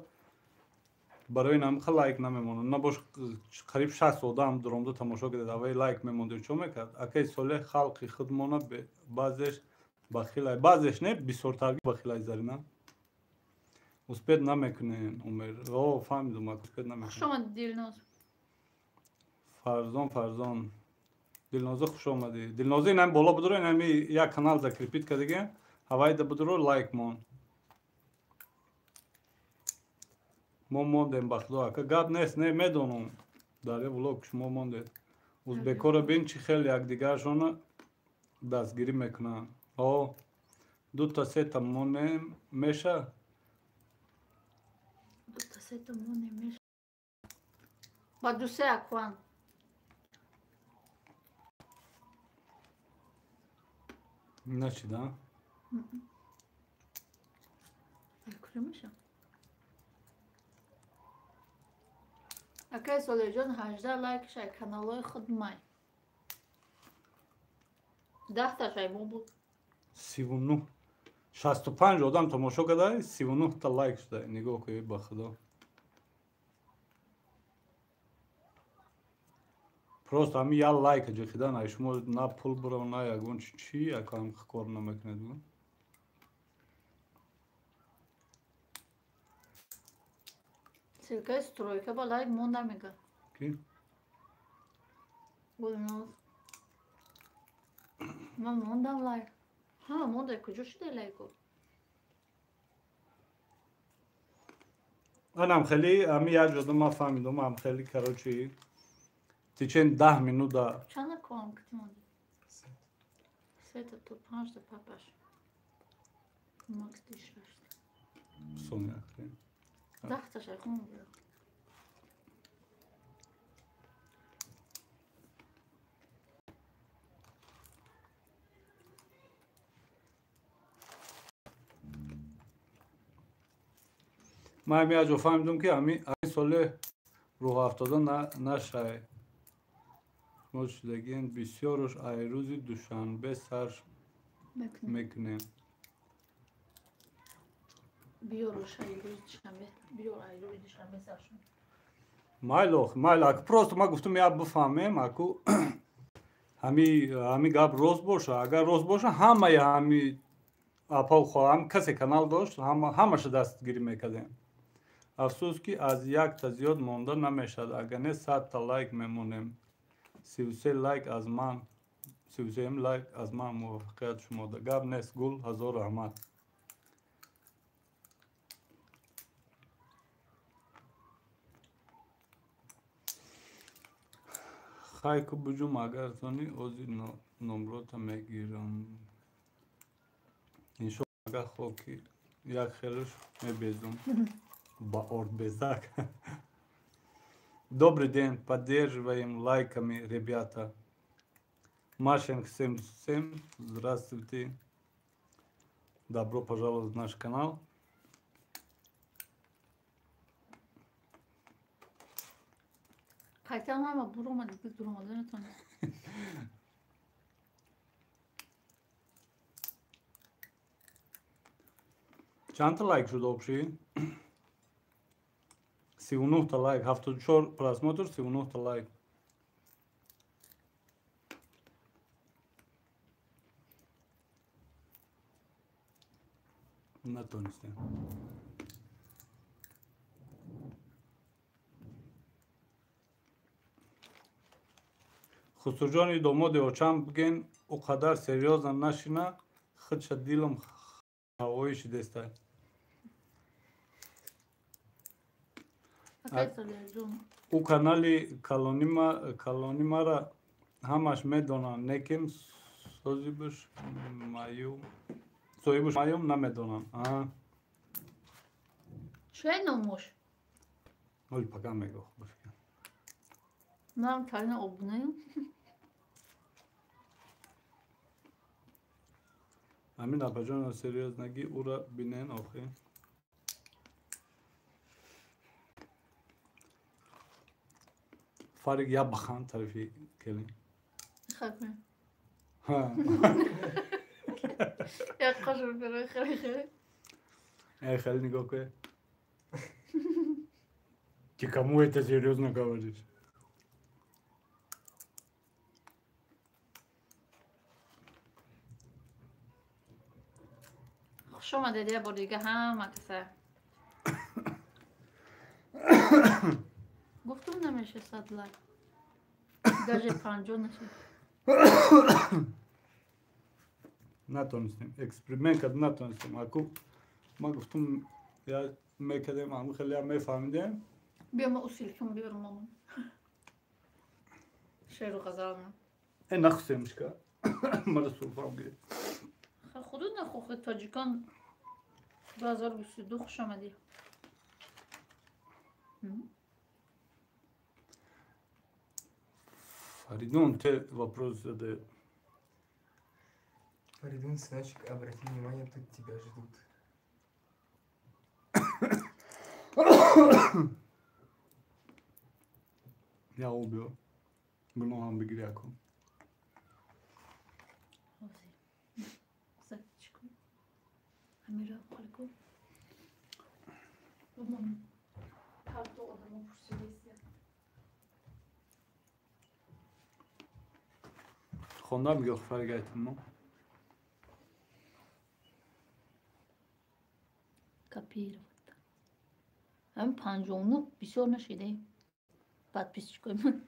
барои намха лайк намемонад. набош қариб 60 одам дуромда тамошо кардед авай лайк мемонду чо мекард. Акаи соле халқи худмона баъзеш бахилай баъзеш не бисёртарги бахилай зарина. успед намекунен умер. О фаҳмидум аку успед намекунен. شما دلناز фарзон дилноза хуш омадӣ. Дилноза инами боло будуро инами як канал закрепит кардиге авай да будуро лайк мон. мо мондем ба худо ака гап нест не медонам даря влог шумо мондед. узбекоро бин чӣ хел якдигарашона дастгирӣ мекунанд. о дута сета монем меша دوتا سه تا مو نمیشه با دو سه اکوان начида اکره میشه اکای ساله جان 18 لایک شای کانالای خود مای 10 تا شای مو بود 39 65 одам тамошо карда 39 та лайк шуда. Нигоҳ кунед ба худо. просто ҳамин як лайка ҷохидан ай шумо на пул буро на ягон чӣ якам кор намекунед. силкай стройка ба лайк монда мега ки гулноз ман мондам лайк ҳама монда куҷо шуда лайко анам хеле ҳамин як ҷода ман фаҳмидам ам хеле карочи тичен 10 минута чанд конам ки монда сета то 5 та папаш макс дишаш соня 10 та шай хум буда ман ҳамин як ҷо фаҳмидам ки ҳамин соли рӯҳ афтода нашай мо шудагиен бисёрш ай рӯзи душанбе сар мекунем. биёр шай рӯзи душанбе биёр ай рӯзи душанбе саршон майли аку просто ман гуфтам як бифаҳмем аку ҳамин гап рост боша. агар рост боша ҳамаи ҳамин апа хоҳам касе канал дошт ҳамаша дастгирӣ мекардем. афсус ки аз як та зиёд монда намешавад. агар не 100 та лайк мемонем 33 лайк аз ман 33 лайк аз ман муваффақият шумода. гап нест. гул ҳазор раҳмат. хайку буҷум агар тони ози номрота мегирам иншоалло агар хоки як хелаш мебезум ба ордбезак. Добрый день, поддерживаем лайками, ребята. Машин 77, здравствуйте. Добро пожаловать в наш канал. қайтам ҳама буру омади ки дуромада натонад чанд та лайк шуда обши? 39 та лайк, 74 просмотр, 39 та лайк. натонистем. хусрӯҷони домоди очам биген ӯ қадар серёза нашина худша дилам ҳавои шидеста. акай соле ҷон ӯ канали калонимара ҳамаш медонанд лекин соҳибуш маюм намедонанд. шояд номош оли пакан мегоҳ манам тарина обунаям همین آبجان سریاز نگی او را بینن آخه فارق یا بخان طرفی کلی خفه ها یا قشر برای خیلی ای خیلی نگاه که که کمو это серьезно говоришь خوش اومدید یه بار دیگه هم کسا گفتم نمیشه 100 لایک درجه 50 نشه نتونستیم اکسپریمنت کرد نتونستیم اکو ما گفتم یا میکردیم هم خیلی هم میفهمیدیم بیا ما اصیل کن بیارم مامان شعر و غزل من این نخستیمش که مرا سلطان گرید خودت نخوخه تاجیکان 2022 خوش آمدی Фаридун, те вопрос задает. Фаридун, сыночек, обрати внимание, тут тебя ждут. Я убил. Гнохам бигряку. زدچکو امیرا خالکو بابام پرتو آدمو پرسیدیسیه Xo'ndan yo'q farq aytdimmi? کپیروت هم پنجمو بسیار نشیده بعد پیش کنیم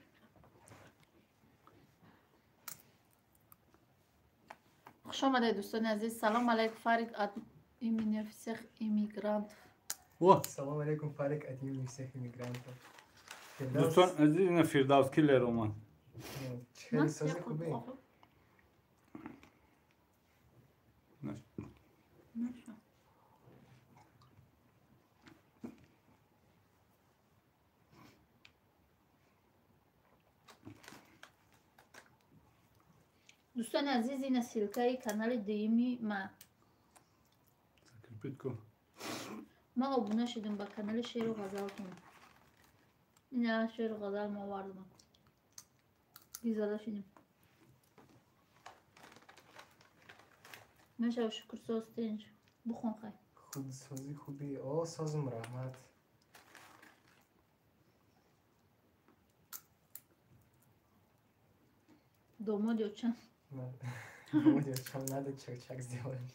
خوش آمده دوستان عزیز سلام علیکم فارق ایمینیر فسخ ایمیگرانت О, Салам алейкум, Фарик, от имени всех иммигрантов. دوستان عزیز این فردوس کیلر اومد. خیلی ساز خوبه. نشو دوستان عزیز این سیلکای کانال دیمی ما ابونه شدیم با کانال شعر و غزل کنم این شعر و غزل ما واردم بیزاده شدیم نشو شکر سوستینج بخون خواهی خود سازی خوبی. آه سازم رحمت. دوماد یا چند من نمیدونم نده چک сделаем.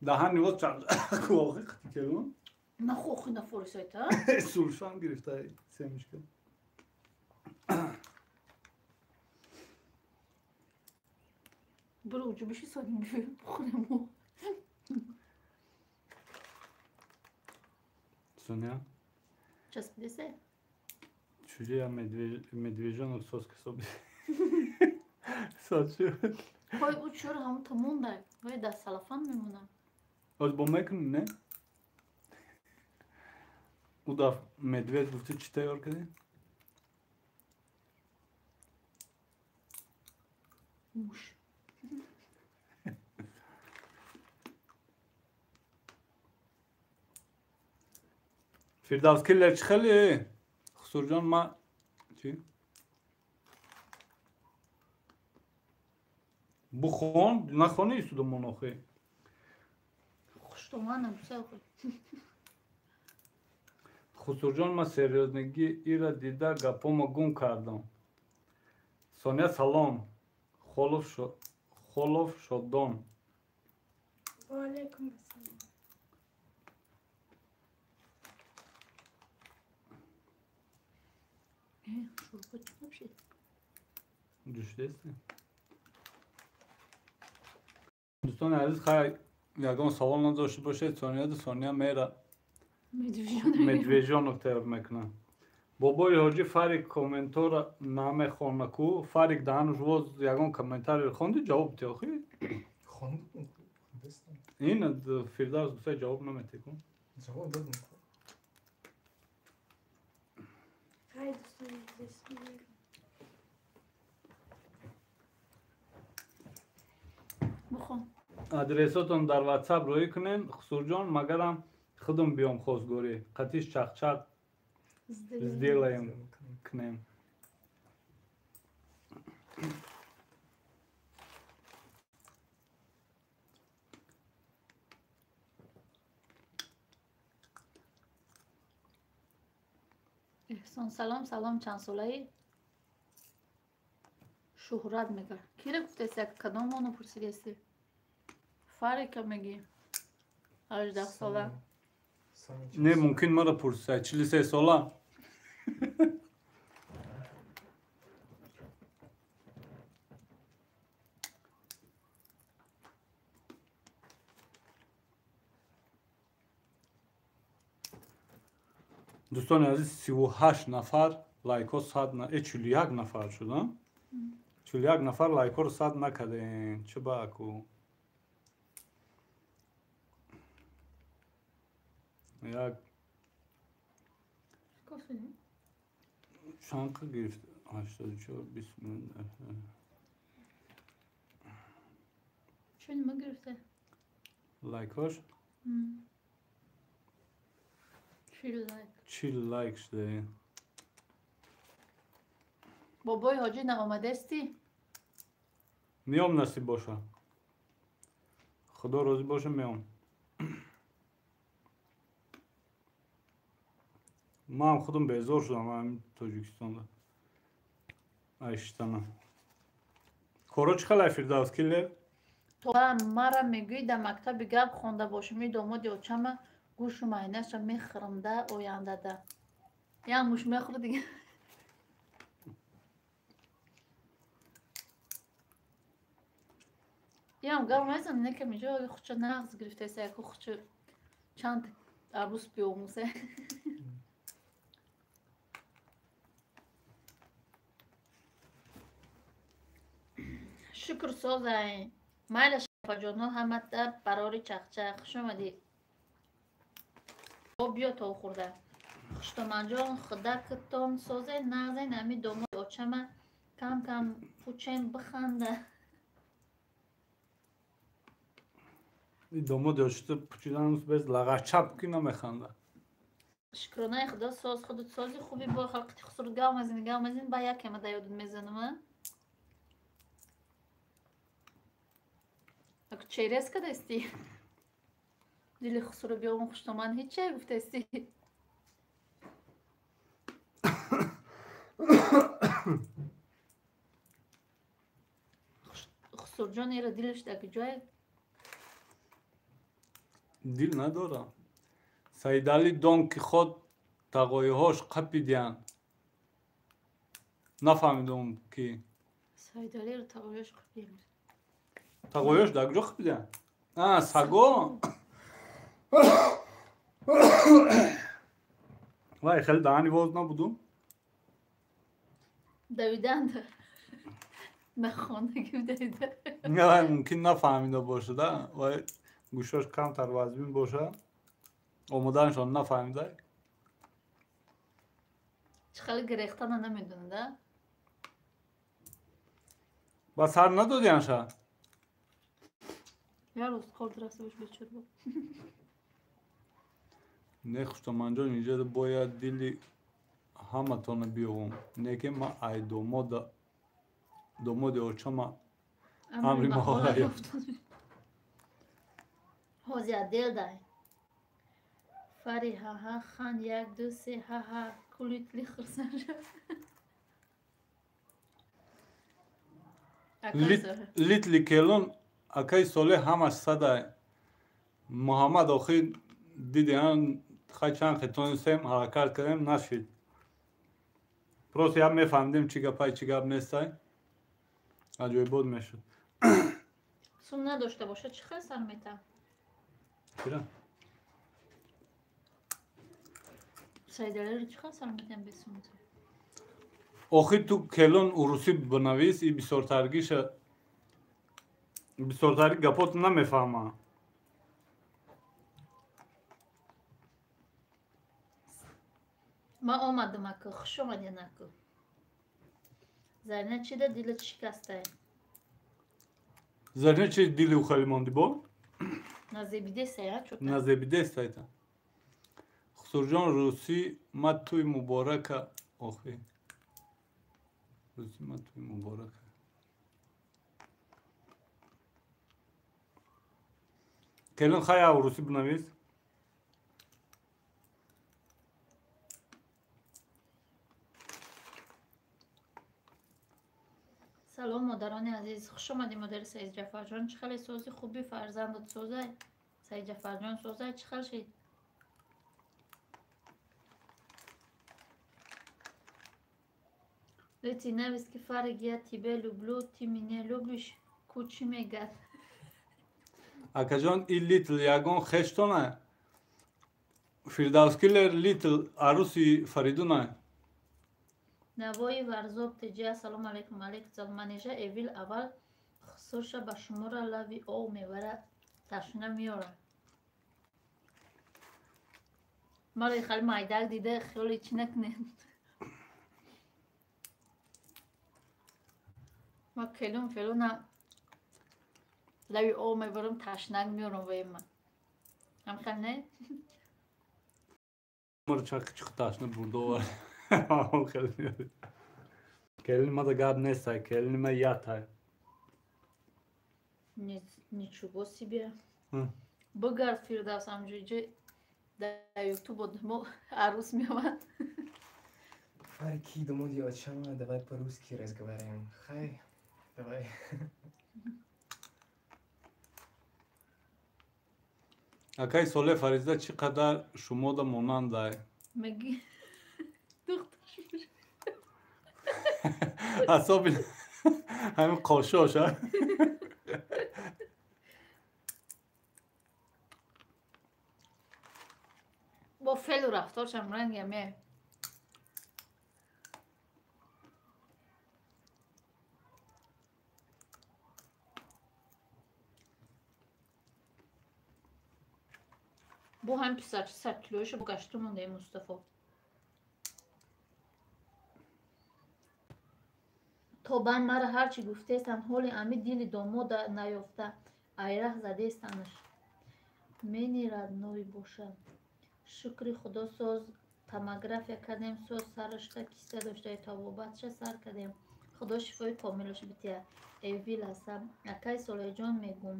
Daha ne olacak? Korkak diyorum. نخوخی نفرسایت ها Sulşan girifte sevmiş ki. برو اوجو بشی سادیم بیارم بخونم و Sonya, چسبیده чужие медвежонок соски собі. Saçıyor. وای او چرا همون تموم ده وای در سلفان میمونم Az bomba yakın ne? O da medved gufte çitaya orkade. موش Firdevs killer çıkalı. Xurcan ma çi? Bu xon, naxonu istu da monoxi. خوشتومانم بسیار خوب Xurcan ma seryoznagi ira dida gapoma gum kardam. Sonya salom. Xolov şodon. و علیکم السلام. شروع چون شد Düştesi. دوستان عزیز خیلی یگان سوال نداشته باشید سونیا میره медвежонок тайёр мекунам бобои ҳоҷӣ фарик комментора намехона ку фарик даҳануш воз ягон комментариро хонди ҷавоб дидӣ охи Хондум. Дастам. ин фирдавс гуфта ҷавоб наметӣ ку Жавоб дадам. Хай دوستان عزیز. بخون адресотон дар WhatsApp роӣ кунен. Хусурҷон, магарам худам биём хостгорӣ. Қатиш чақ-чақ сделаем кунем. احسان سلام چند ساله‌ای؟ شهرت میگه کی گفته یک کدام اونو پرسیدی؟ فرقی که میگی 18 ساله Не, мумкин мара пурсад 43 сола. дӯстони азиз 38 нафар лайкҳо 41 нафар шуда. 41 нафар лайкҳоро 100 накардем. Чӣ бааку? як шанқа гирифт 84 20 минут. چه نما گرفته؟ лайкҳош 40 лайк шуда. بابای حاجی نآمده استی؟ میام نصیب باشه. خدا راضی باشه میام. من هم خودم بیزار شدم همین تاجیکستان دا. ایشتانم. کارا چه خیلی فردوس کلی؟ تو مرا میگوی در مکتب گپ خونده باشم می داماد یاچم گوشم اینش میخرم ده آینده ده. یا موش میخوره دیگه. یا هم گم میزن نه که میجا خودش نغز گرفته است که خودش چند عروس بیاموزه. شکر سازه مایل شفا جانو همه در براری چخچخ شمدی با بیا تا خورده خشتا منجان خدکتان سازه نغزه نمی داماد آچمه کم کم پوچین بخنده این داماد یاشته پوچیدن بز لغه چپ که نمیخنده. شکرانه خدا ساز خودت سازی خوبی با خلقتی خسرو گام از این با یک همه دیادت میزنم اگه چیرس که دستی دیلی خسرو بیام خوشتا من هیچ چه گفته استی خسرو جان ایره دیلش دکی جای دیل نداره. سیدالی دون که خود تقایهاش قپیدین. نفهمیدم که سایدالی رو تقایش قپیدین تقایهاش در کجا قپیدین؟ سگا وای خیلی دهنی باز نبودم. دویدن ده مخاندگی دویده نه ممکن نفهمیده باشه ده وای گوشاش کم تر وزبین باشه آمدنشان نفهمیده چه خیلی گریختن نمیدونه ده بس هر ندادینشه یا روز کار درسته باش بچور با نه خوشتا منجان اینجا باید دیلی همه تانه بیاوم نه که من ای داماد آچه من امری مهاره یافتم حوزی دل دای فری ها ها خان یک دو سه ها ها کلیت لی خرسن شد لیتلی کلون اکای ساله همش صدای محمد آخی دیدین خیلی چند خیتون سیم حرکت کردیم نشید پروسی هم میفهمدیم چی گپای چی گپ نیستای عجوی بود میشد سون نداشته باشه چی خیلی سر میتم چرا؟ سایدالی رو چی خیلی سر میتم بسون آخی تو کلون اروسی بنویس ای بسیارتری گپات نمیفهمه ما آمدم اکو خوش آمدی نکو زرنه چی ده دیلت شکسته Zerne çi dili u khali mondi bo? Nazebide seyahat çok. Nazebide istayta. Xurjon Rusi mat tuy muboraka. Ohi. Rusi mat tuy muboraka. Kelin khaya Rusi bnavis. سلام مادران عزیز، خوش آمدی مادر سعید جعفر جان. چه خیلی سازی خوبی، فرزندت سوزه سعید جعفر جان سوزه چه خیلی شید. لیتی نویس که فرگیه تیبه لوبلو تیمینه لوبش کوچی میگد. Akajon il little yagon kheshtona. Firdauskiller little arusi fariduna. نوای ورزاب تجیه سلام علیکم علیکم زلمانیجه ایویل اول خسوشه با شمورا لاوی او میبره تشنه میاره. مالی خیلی مایدک دیده خیلی چی نکنه. ما کلون فلونا لاوی او میبرم تشنگ میارم وی من. هم خیلی نه؟ Mor çak çıktaşını burada var. Kelime de gab nesa, kelime yatay. Ничего себе. Hı. Богар Фирдавс амҷиҷи да ютуб одаму арӯс меомад. Арки домо диодшама, давай по-русски разговариваем. Хай, давай. Akay sole farizda çi kadar şumo da monanday. Меги духтарш Asobil. Hem koşuş ha. бо фелу рафторшам рангам е. бо ҳам писарчи 100 килоиша бо гашту мондаи Мустафо. тобан мара ҳарчи гуфтестанд ҳоли ами дили домода наёфта айраҳ задестанаш. мени родной бошад. шукри худо соз томография кардем соз сарашка киста доштаи табобатша сар кардем. худо шифои комилаш бития. эвил ҳастам. акай солеҳҷон мегум.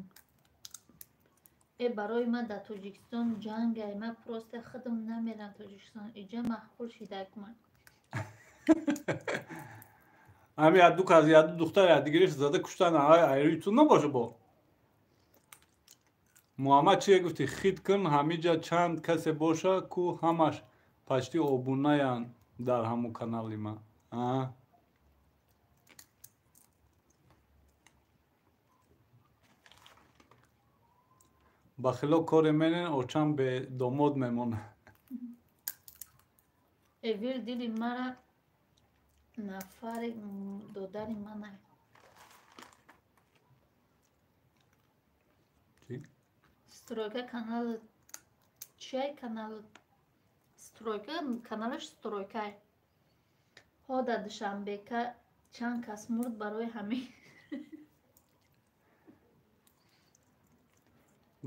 е барои ман дар тоҷикистон ҷангай ман просто худам намерам тоҷикистон иҷа маҳбул шидакман. Hem ya du kaz ya du duhtar ya digiriş zade kuştan ayrı yutun başı bu. Muhammed çiye gufti xit kın hamica çand kase boşa ku hamaş paşti obunayan dar hamu kanalima. Ha. Baxilo kore menen oçan be domod memon. эвил дили мара нафари додари мана. Çi? стройка канал чай канал стройка каналаш стройкай. ҳода душанбека чанд кас мурд барои ҳамин.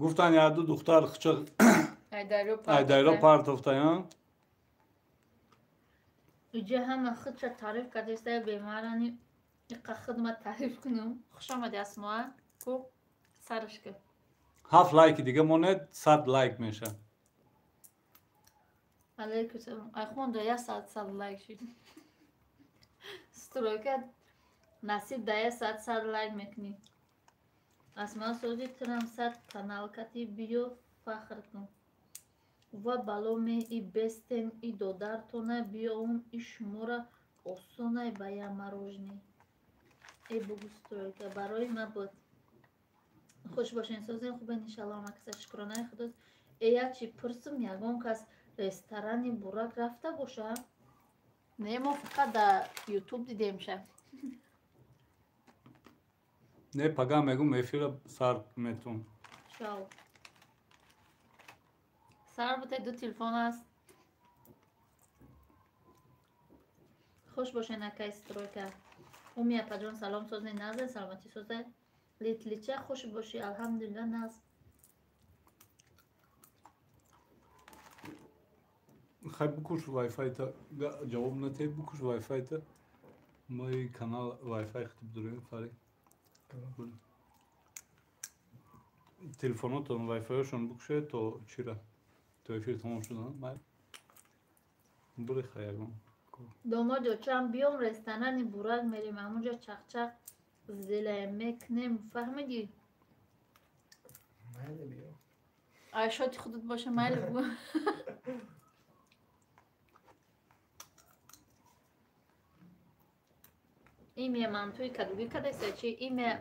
Guftan ya du duhtar xıçak айдаро Aydayro partoftayan. иҷа ҳама худша таъриф кардеста бемарани иқа хидмат таъриф кунум. хуш омади асмоа ку сарашка. Half like dige monet 100 like meşe. алайкум салом. айхонда я сад лайк шид. стройка насиб да я сад лайк мекунӣ. асмоа сози тирам 100 каналкати биё фахр кун. ва баломе и бестем и додартона биём и шумора осонай ба я марожни. э бугу стройка барои ма буд. хуш бошен созен хубен иншаллоҳ ҳамакаса шукронаи худост. э якчи пурсим ягон кас ресторани бурак рафта боша? не мо фақат дар ютуб дидемша. Ne paga megum efira sar metun. чао. сар бутай ду телефон аст. хуш бошен акай стройка. уми апаҷон салом созен наза саломатӣ созай. لیتلیچه خوش باشی الحمدلله ناز. خیلی بکش وای فای تا جواب نده بکش وای فای تا ما این کانال وای فای خطیب داریم فاری تلفناتون وای فایشون بکشه تا چی را تا افیر تمام شدن من بری خیابون دوما جو چم بیام رستنانی براد میریم همونجا چخ چخ زله میکنیم فهمیدی؟ ماله بیام عایشاتی خودت باشه مایل بگو. ایمیه من توی کدوگی کدیسه چی؟ ایمیه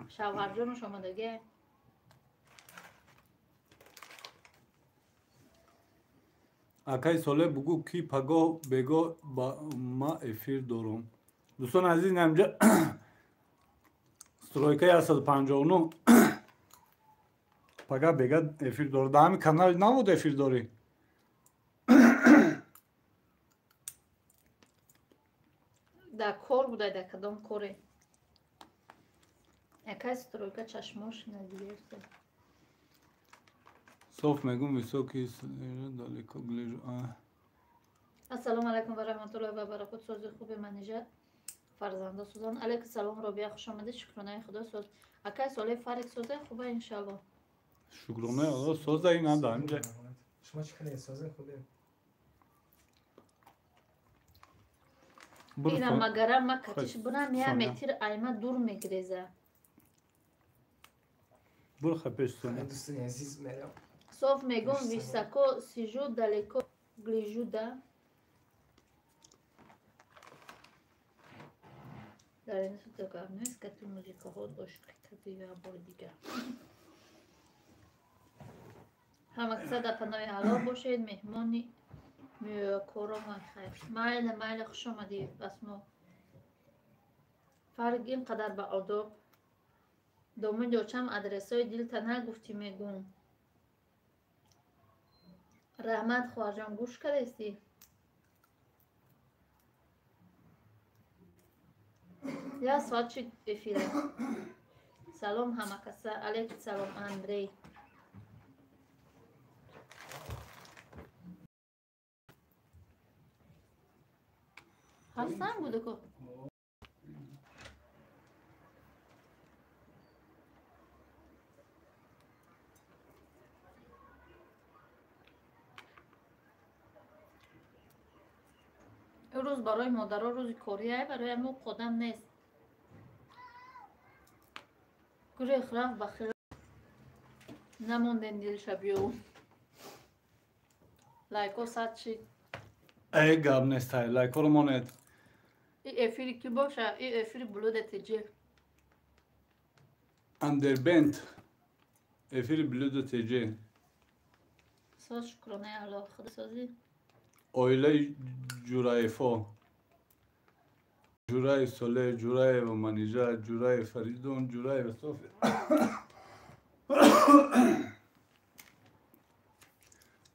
شوهر جون شما دیگه акай соле бугӯ ки пагоҳ бегоҳ ба ма эфир дорам дӯстони азиз намҷа стройкаи 159 пага бега эфир дорад да ҳамин канали набуд эфир дорӣ да кор будай да кадом коре якай стройка чашмош надиёрсе. соф мегум високи далеко глежу ассалому алайкум ва раҳматуллоҳи ва баракату. сози хуби манижа фарзанда сӯзан. алайкум салом робия, хуш омадед. шукронаи худо соз акай солаи фарик соза хуба иншаллоҳ. шукронаи худо соза ин ада ҳамҷа شما چی کنید سازه خوده ина магара ма катиш бунам я Соня. метир айма дур мегиреза. бур хапеш соня دوستان عزیز میرم соф мегум висако сижу далеко глижу да. дар ин суда гап нест ки ту музикаҳо дошт кади ва бори дигар. ҳамакса дар паноҳи алло бошед. меҳмони меёкорома хайр. майли майли хуш омадӣ. асмо фарқ ин қадар ба одоб домин ҷочам адресои дилта нагуфтӣ мегум. раҳмат хоҳарҷон гӯш кардесӣ. я соат шид эфира. салом ҳамакаса. алейкум салом андрей. ҳастан буду ку рӯз барои модаро рӯзи кория барои мо қодам нест. гурехт рафт ба хира намондем дилшабиёву лайко сад шид. ай гап нестай лайкоро монед и эфири ки боша и эфири блудетиҷи андербент эфири блюдо теҷе соз шукронаи алло худосозӣ. оилаи ҷураефо ҷураи солеҳ ҷураева манижа ҷураи фаридун ҷураева софи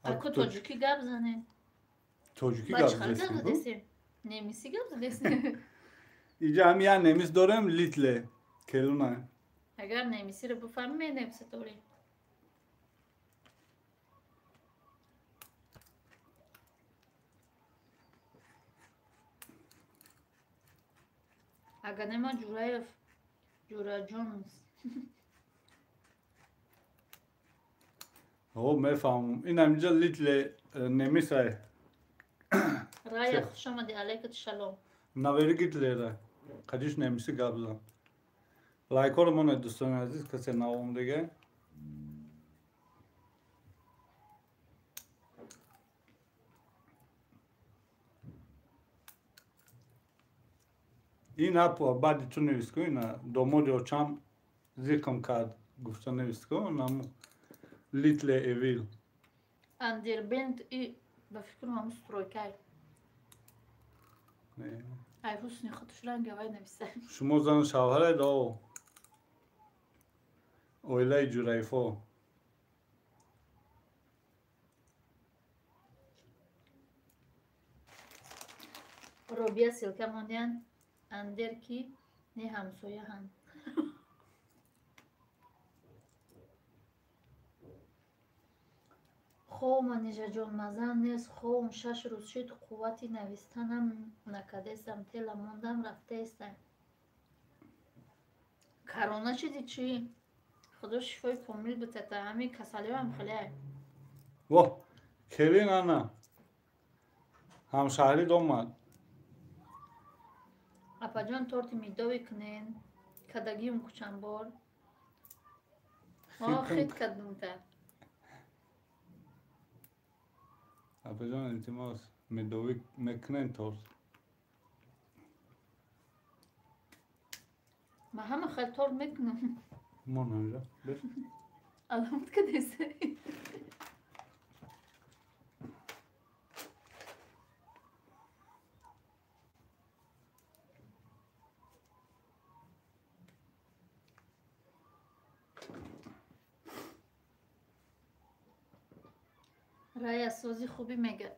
аку тоҷикӣ гап занем. тоҷикӣ ба гап чӣ хел гап застем задесем? немисӣ гап задесем. иҷа ҳам я немис дорем литле келуна агар немисиро бифаҳмӣ менемситорӣ. агар нема ҷураев ҷураҷонс о мефаҳмам ин ҳаминҷа литле немисай рая хуш омадӣ. алайкум шалом. навери гитлера қадиш немиси гап зан лайкоро монед дӯстони азиз касе навомдега ин ап баъди ту навис кун ина домоди очам зикм кард гуфта навис кун намо литле эвил андербент и ба фикрам ҳамун стройкай ай ҳусни худшуран гавай нависай. шумо зану шавҳаред о оилаи ҷурайфо робия силка мондиан андер ки не ҳамсояҳанд. خوام نجاجون مزن نیست خوام 6 روز شد قوتی نویستنم نکدستم تیلا موندم رفته استم کرونا شدی چی؟ خدا شفای کامل بتته همین کسالی هم خیلی واه کلی نه همشهری دومد اپا جان تورتی میدوی کنین کدگیم کچن بار خیت کدوم تا اپا جان التماس میدوی مکنن تورت ما همه خیلی تورت میکنم من همجا بر علامت کدیسه رای سازی خوبی میگه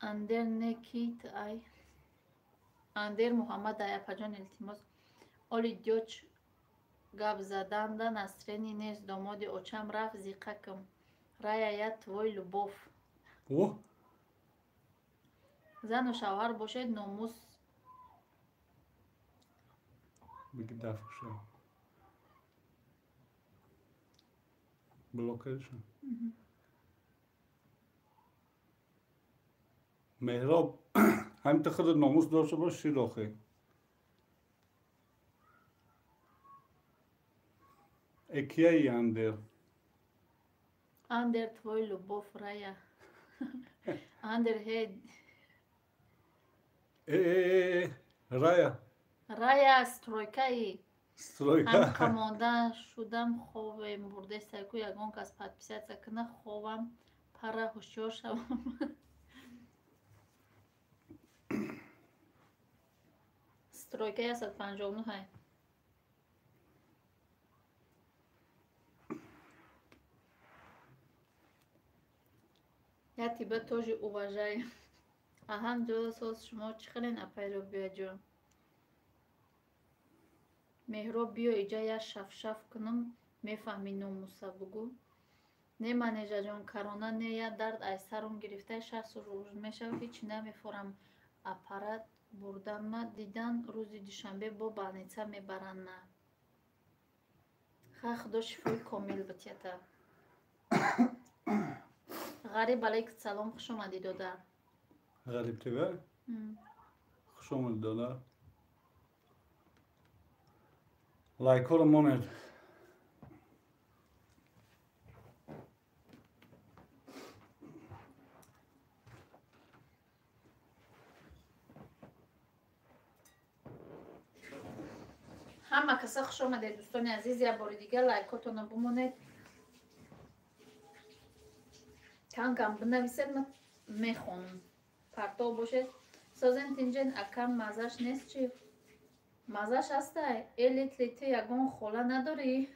اندر نکیت ای اندر محمد ای پجان التماس اولی دیوچ گاب زدن دا نسرینی نیست دامادی اوچم رفت زیقه کم رای یا توی لبوف واه زن و شوهر باشد ناموس بگی دفع شد بلوکرشن مهراب همین خود ناموس داشته باش شیر آخه اکیه ای اندر اندر توی لبوف رای اندر هید رایا رای استرویکایی سترویکا هم قمانده شدم خوب برده سرکو یگان کس پدپیسیت سکنه خوبم پره هوشیار شوم سترویکای 159 های یا تیبه توجی اوواجای اهم دو ساز شما چخلین اپای رو بیا جون مهراب بیا ایجا یا شف کنم میفهمی ناموسا بگو نه منیجا جان کرونا نه یا درد ای سرم گرفته 60 روز میشه هیچ نمیفورم اپارات بردم دیدن روز دوشنبه با بانیچه میبرن نه خدا شفای کامل بتیتا غریب علیک سلام خوش اومدی دادر غریب تیوه خوش آمد داده لایک ها رو ماند همه کسی خوش آمده دوستان عزیز یا بار دیگه لایکاتون رو بمونید کم بنویسید من میخونم پرتو باشید سازن تینجن اکم مزش نیست چی مزش هسته ایلیت لیتی یگون خوله نداری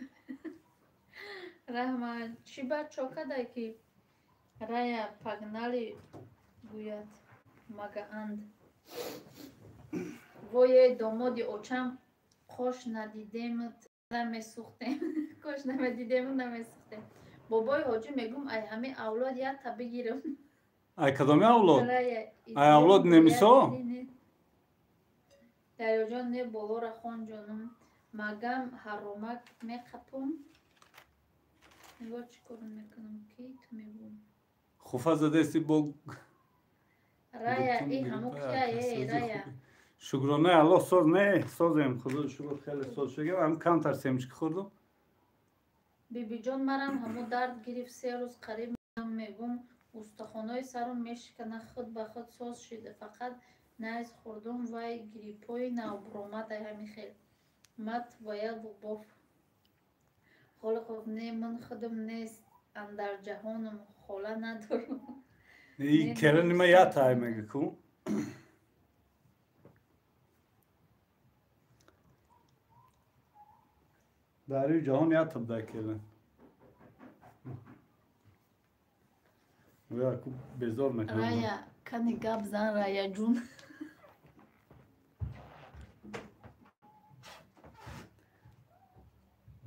رحمت چی باید چوکده که رای پگنالی گوید مگه اند وای دامادی اوچم خوش ندیدیمت نمیسوختیم خوش نمیدیدیم نمیسوختیم بابای حاجی میگم ای همه اولاد یا تا بگیرم ای کدامی اولاد؟ ای اولاد نمیسا؟ دریا جان نه بالا را خان جانم مگم حرامک میقپم نگاه چی کارم میکنم کی تو میبون خوفه زده استی با رایا ای همو کیا ای رایا شکرانه الله ساز نه سازم خدا شکر خیلی ساز شده هم کم ترسیم چی خوردم بیبی جان مرم همو درد گرفت 3 روز قریب میگم استخوانای سرم میشکنه خود به خود ساز شده فقط نیز خوردم وای گریپای نو برامد همین خیلی مت باید باف حال خوب نه من خودم نیست اندر جهانم خوله ندارم این کرنی ما یا تای میگه کو داری جهان یا تب دا کرن ویا کو بزار میکنم رایا کنی گاب زن رایا جون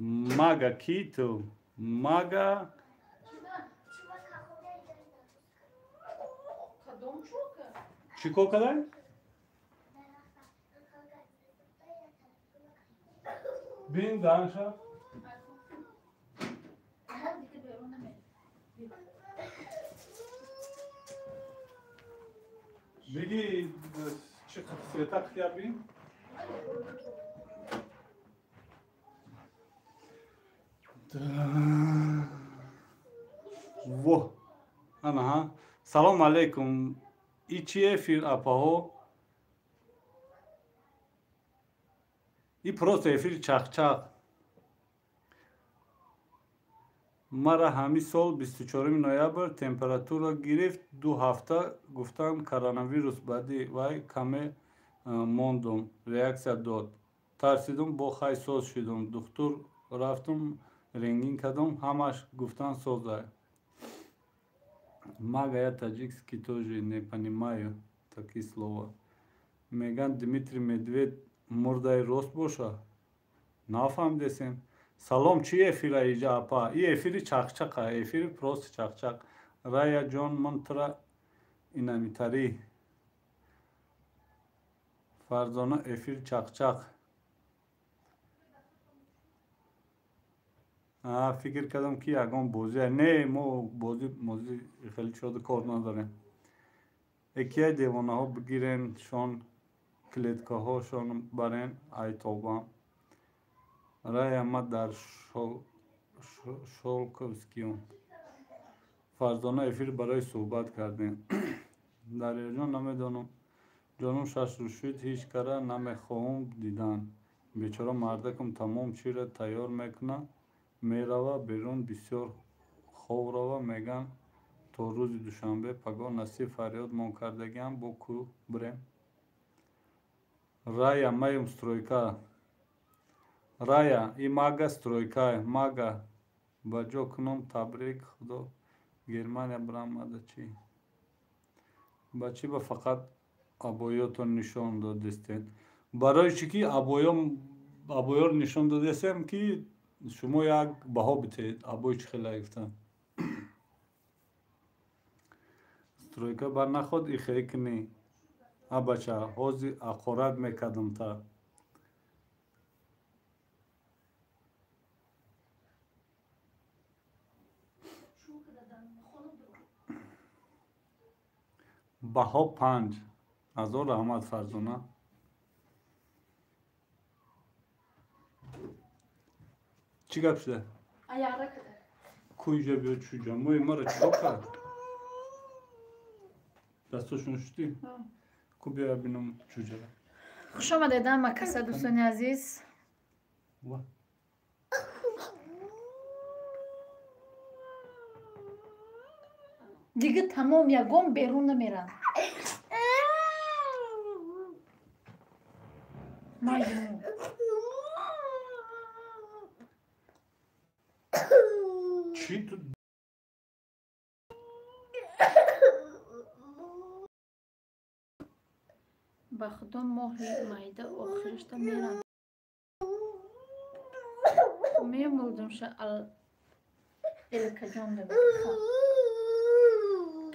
ماگا کیتو ماگا Çiko kadar? Bin danışa. Begi çık yatak ya bin. Wo. Ana. Salam alaikum. İçiye fir apaho. İ proste fir çak. Mara hami sol 24 noyabr temperatura girift 2 hafta guftan koronavirus badi vay kame mondum reaksiya dod. Tarsidum bo khay soz shidum. Doktor raftum rengin kadum hamash guftan sozay. Maga я таджикский тоже не понимаю такие слова. Меган Дмитрий Медведь мордай рост боша. Нафам десем. Салом чи эфира иджа апа. И эфири чакчака, эфири просто чакчак. Рая Джон Монтра инамитари. Фарзона эфир чакчак. فکر کردم که یگان بازی نه ما بازی خیلی شده کار نداریم یکی دیوانه ها بگیرن شان کلیدکه ها شان برن ای توبه رای اما در شالکوسکیون فرزانه افیر برای صحبت کردیم در جان نمیدانم جانم شش رو شد هیچ کاره نمیخواهم دیدن بیچاره مردکم تمام چی را تیار میکنه میروا بیرون بسیار خوب روا میگن تا روز دوشنبه پگاه نصیب فریاد من کردگیم با کو بریم رaya маем стройка рая и мага стройка мага баҷо кунум табрик худо германия брамада чи ба чи ба фақат абоётон нишон додистед барои чӣ ки абоёро нишон додистем ки шумо як баҳо битед абои чӣ хела гифтан стройка барнаход ихе кини абача ҳози ақорат мекардам та баҳо 5 азор раҳмат фарзона чӣ гап шуда куйҷа биё чуҷа мои мара чиқоп кард дастошон шудӣ ку биё бинам чуҷа خوش آمدید مکسه دوستان عزیز دیگه تمام یگم بیرون نمیرن مایمون چی تو با خدا ماهی مایده آخرش تا میرن میمودم شا الکا جان ببکن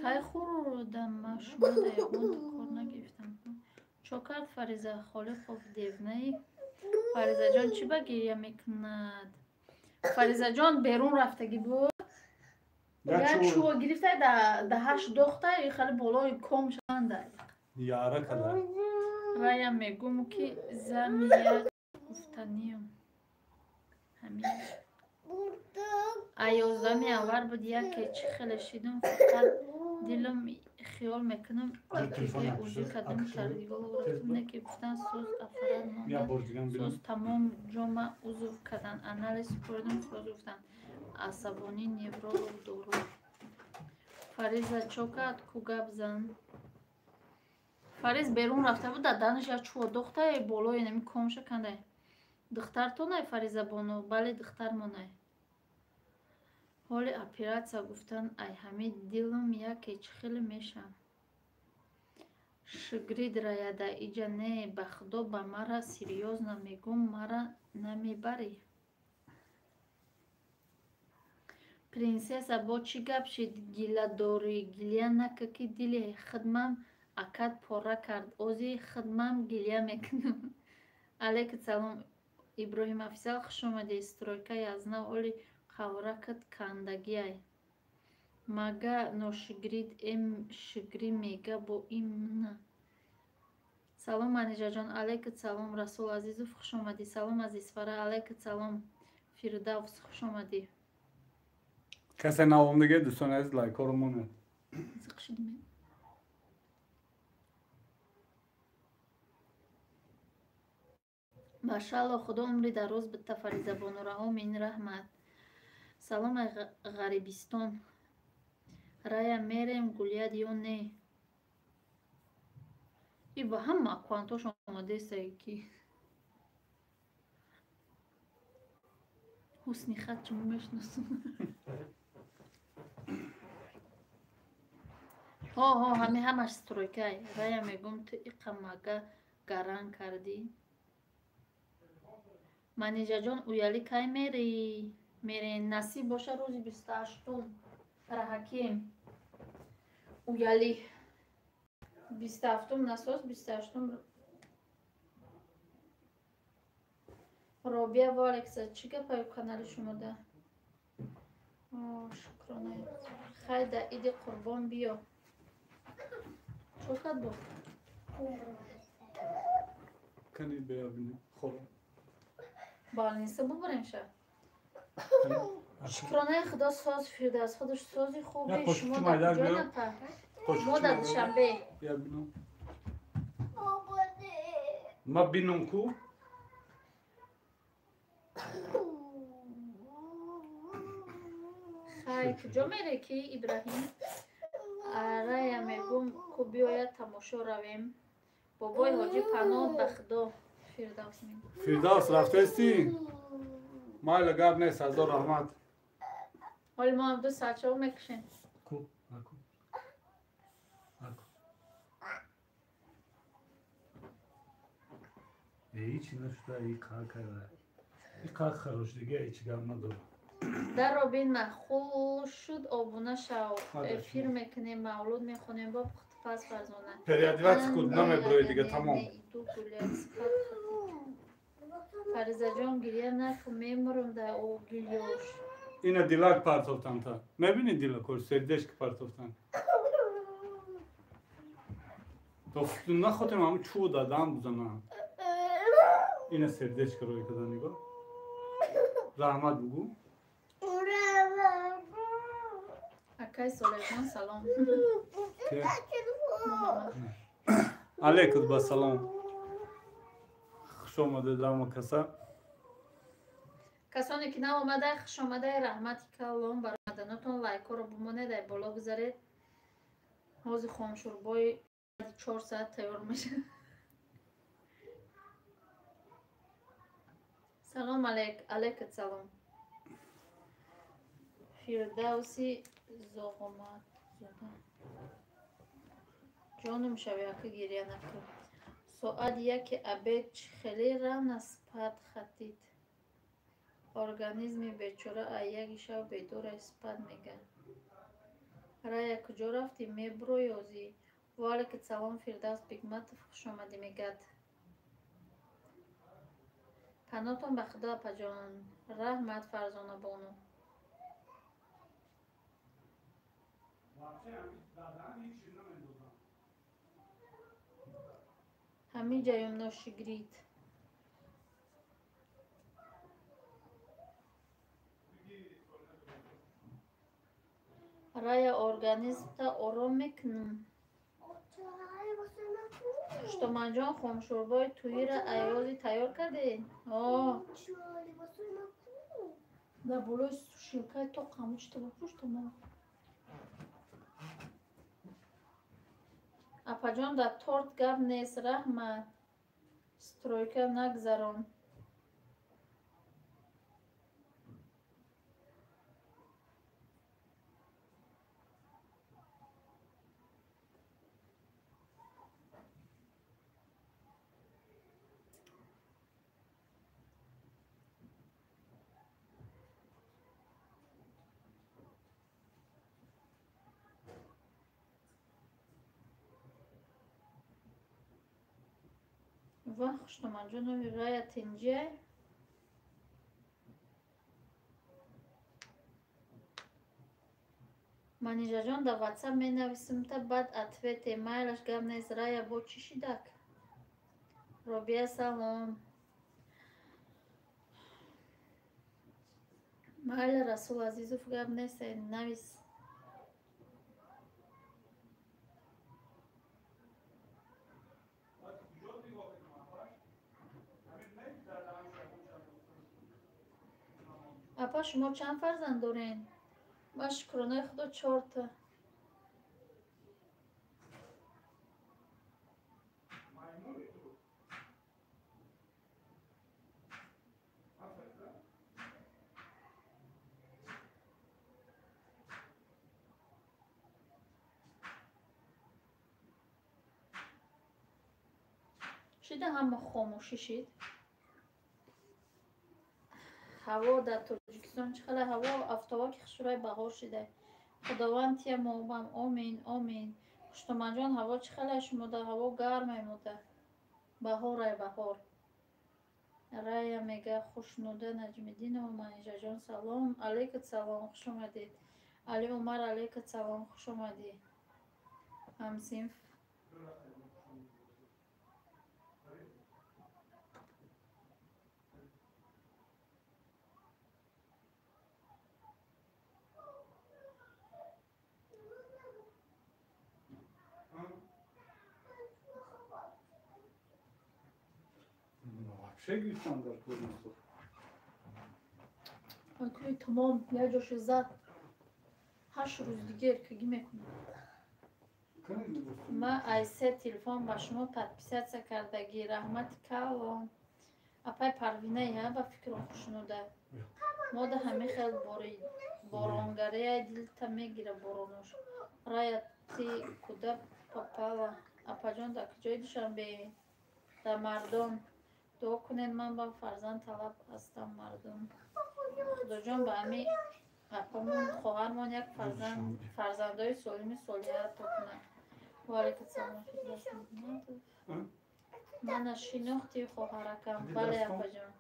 که خوردم ما شما دیگون تو کار نگفتم چو کرد فریزه خالی خوب دیونهی فریزه جان چی با گریه میکند فریزه جان بیرون رفتگی بود یک شو گرفته ده 8 دختر خیلی بالای کم شدنده یاره کدر رایم میگم که زمین گفتنیم همین ایازدمی اول بود یکی چی خیلی شیدم فقط دلم خیال میکنم دیگه اوزی کدم تردیگاه رفتم نکه گفتن سوز افراد مانده سوز تمام جامعه اوزو کدن انالیز کردم سوز گفتن عصبانی نیورولوگ دورو فریزه چوکت کو گپ زن فریز بیرون رفته بود دادنش یا چوه دختر بالای نمی کمشه کنده دختر تو نه فریزه بانو بله دختر مونه حال اپراتسیا گفتن ای همه دیلم یکی چه خیلی میشم شگرید رایده ایجا نه بخدا با مرا سیریوز نمیگم مرا نمیبری پرنسسا با چی گپ شد گیله داری گیله نکه که دیلی خدمم акад пора кард. Ози хидмам гилия мекунам. Алейкум салом. Иброҳим Афзал хуш омадед. Стройка язнав оли қавракат кандагиай. Мага ношигрид эм шигри мега бо имна. Салом манижаҷон. Алейкум салом. Расул азизов хуш омадед. Салом азизфара. Алейкум салом. Фирдавс хуш омадед. Касе навомдиге дӯстони азиз лайкҳоро монед. Зиқшидме. Машалло худо умри дароз бита Фаризабону раҳо мин раҳмат. Салом ай ғарибистон. Рая мерем гулияд ё не? И ба ҳама аккаунтош омадесае ки ҳусни хат чимо мешнасум. ҳо ҳамааш стройкай. Рая мегум ту иқамага гаран кардӣ. Манижаҷон уяли кай мерен? Насиб боша рӯзи 28 раҳакем. Уяли 27 насос 28 Робия ва Алекса чӣ гапа канали шумо да? Шукрона. Хайда иди қурбон биё. Чокат бо. Кани беябини. Хоб. Балниса бубарем ша. Шукронаи худо соз Фирдавс худош сози хуби шумо да ҷона па. Мода душанбе. Я бинам. Baba de. Ма бинам ку? Хай куҷо мере ки Ибраҳим? Арая мегум ку биёяд тамошо равем. Бобои ҳоҷи паноҳ ба худо. Фирдавс мегум. Фирдавс рафтаистӣ? Майла гап нест, ҳазор раҳмат. ҳоли мо ҳам ду сачаҳо мекушем. Ку, аку. Аку. Ҳеҷ нашуда, и қар кара. И қар харош дига ҳеҷ гап надорад. Дарро бин махул шуд обуна шав. Ада. Эфир мекунем, мавлуд мехонем ба пухтипаз фарзона. Периодивация куд намеброи дига тамом. Фаризаҷон гирия наку мемурам дар о гилёш. Ина дилак партофтан та. Мебини дилакор сердечки партофтан. То нахотирам ҳамн чӯ дадам бузанам. Ина сердечка рои када нигоҳ. Раҳмат бугу. Акай Солеҳjon салом. Ке? Муҳаммад. Алейкум ба салом. Хуш омадед ҳама каса. Касоне ки наомадаи хушомадаи раҳмати калон бар омаданотон лайкҳоро бимонед, ай боло гузаред. ҳозир хомшурбои 4 соат тайёр мешавад. Салом алейкум салом. Фирдавси зоғоматзода. ҷонум шавяка гирия накун. Соат 1 обед хеле равна спад хатид. Организми бечора а 1 шав бедора спад мега. Рая куҷо рафтӣ мебро ёзӣ? Валейкум салом Фирдавс Бигматов хуш омадӣ мегад. Панотон ба худо апаҷон. Раҳмат Фарзона бону. ҳамин ҷаём ношигрид. Рая организмта ором мекунам. Штоманҷон хомшурбои туира айёзи тайёр кардед? Да болои сушилкаи то қамушта бапуштама. Апаҷон да торт гап нест, раҳмат. Стройка нагзарон. و خوشتمان جون رای تنجه منیجا جان در واتساپ می نویسم تا بعد اتویت ایمیلش گم نیست رای با چی شیدک رابیه سلام محل رسول عزیزوف گم نیست نویس اپا شما چند فرزند دارین؟ با شکرانه خدا 4 تا شده همه خاموشی شید هوا در تاجیکستان چقدر هوا افتابک خشورای بهار شده خداوند تیم موبم آمین آمین خوشتمان جان هوا چقدر شموده هوا گرمه موده بهار بهار رای میگه خوشنوده نجمیدین و منیجا جان سلام علیکت سلام خوش آمدید علی عمر علیکت سلام خوش آمدید همسینف Вообще грифон در полностью. اوکی تمام یه جاش زد 8 روز دیگه که میکنم ما ایسه تلفن با شما تدپیسات کردگی رحمت کلام اپای پروینه یه با فکر خوشنوده ما ده همه خیلی بارانگره دلتا میگیره بارانوش رایتی کده پاپالا اپا جان در کجای دوشنبه در مردم دعا کنین من با فرزند طلب هستم مردم خدا جان با همی اپامون خواهرمان یک فرزندای سالمی سالیت تا کنه و علیکت سلام من شناختی خواهرکم بله اپا جان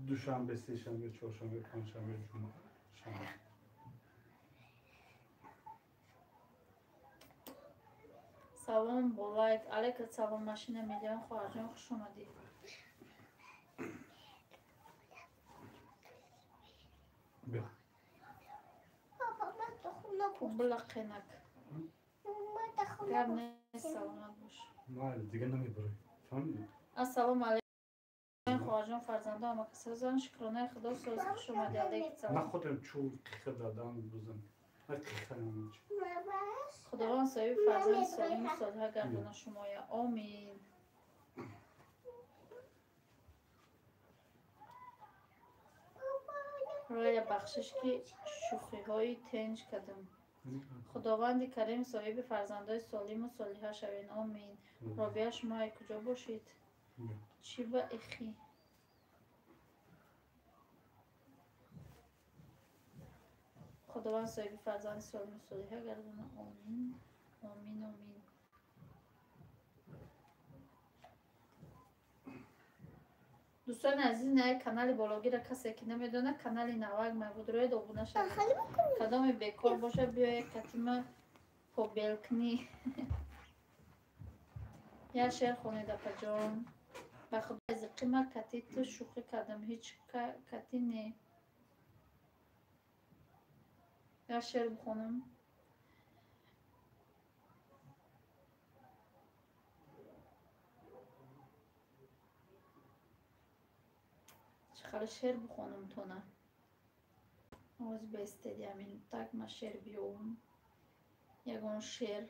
دوشنبه سه‌شنبه چهارشنبه پنجشنبه جمعه شنبه سلام با لایک علیکت سلام ماشین میلیون خواهر جان خوش اومدی بیا بابا من تو خونه بود بلا قینک من تو خونه گرم بود نیست سلامت باش نه دیگه نمیبره فهمیدی السلام علیکم خواهر جان فرزنده اما کسی زن شکرانه خدا سوز خوش اومدی علیکت من سلام خودم چون قیخه دادم بزن من قیخه نمیچه ماماش خداوند صاحب فرزند سالم و صالحه گردونه شما یا آمین روی بخشش که شوخی های تنج کدم خداوند کریم صاحب فرزندای سالم و صالحه شوین آمین رابیه شما کجا باشید چی با اخی خداوند صاحب فرزند سالم و صالحه گردونه آمین آمین آمین دوستان عزیز نه کانال بالاگی را کسی که نمیدونه کانال نوک بود روی دوبونه شده کدام بیکار باشه بیای کتیم پوبلکنی یا شعر خونید اپا جان به خدا از قیمه کتی تو شوخی کردم هیچ کتی نه یا شعر بخونم چقدر شعر بخونم تو نه آواز بستدی همین تک ما شعر بیوم یکون شعر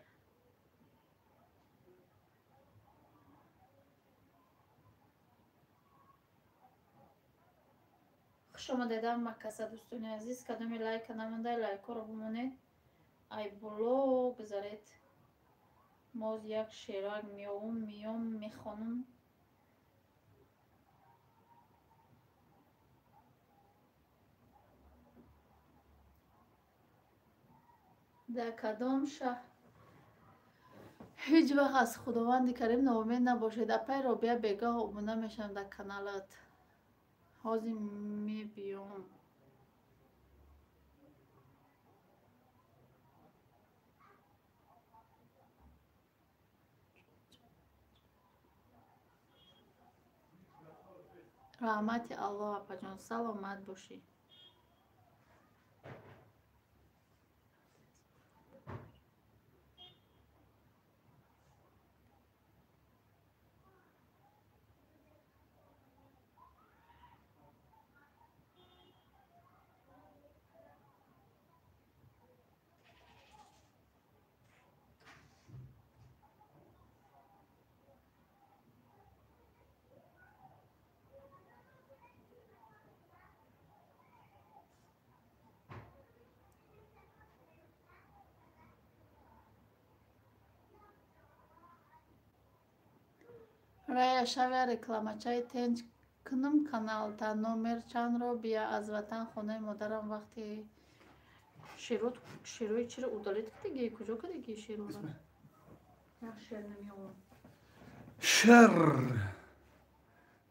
خوش آمدیدم مکسه دوستان عزیز کدامی لایک نمونده لایک ها رو بمونید ای بلو بذارید ما از یک شعرک میام میخونم در کدام شهر هیچ وقت از خداوند کریم ناامید نباشید. اپای رابعه بگاه ابونه میشم در کانالت. حاضی می بیام. رحمت الله اپا جان سلامت باشی. رای شوی رکلامچای تنج کنم کانال تا نومر چند رو بیا از وطن خونه مادرم وقتی شیروی چرا اودالید که دیگه کجا که دیگه شیرو رو نه شیر نمیام شر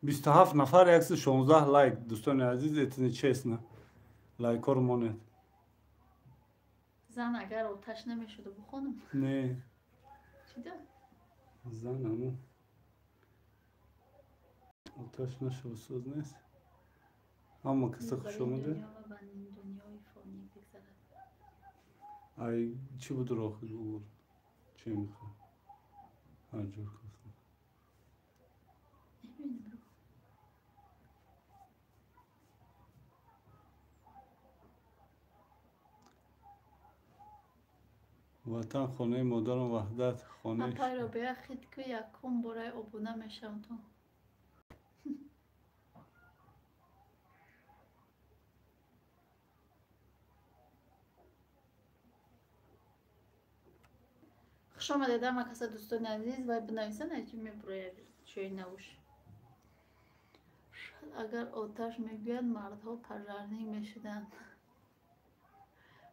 27 نفر عکس 16 لایک دوستان عزیز اتنی چسنا لایک رو مونید زن اگر آتش نمیشد بخونم نه چی ده؟ زن همون آتش نشو سوز نیست اما کسی خوش اومده دنیای فانی بگذرد ای چی بود رو آخر بگور چی میخواه هر جور خواستم نمیدونم وطن خانه مادرم وحدت خانه اپای رو بیا خید که یکم برای ابونه میشم تو خوش آمده دم کسی دوستان عزیز و بنویسن اجی میبروید چوی نوش اگر آتش میبید مردها پژرنی میشدن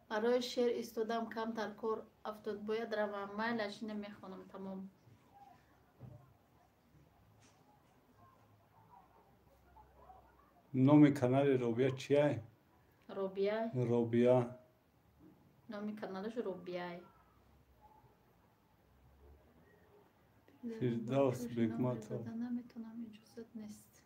برای شعر ایستادم کمتر کار افتاد باید روم میلش نمیخونم تمام نام کانال روبیا چیه؟ روبیای روبیا نامی کانالش روبیای فردوس بگماتو نمیتونم اجازت نیست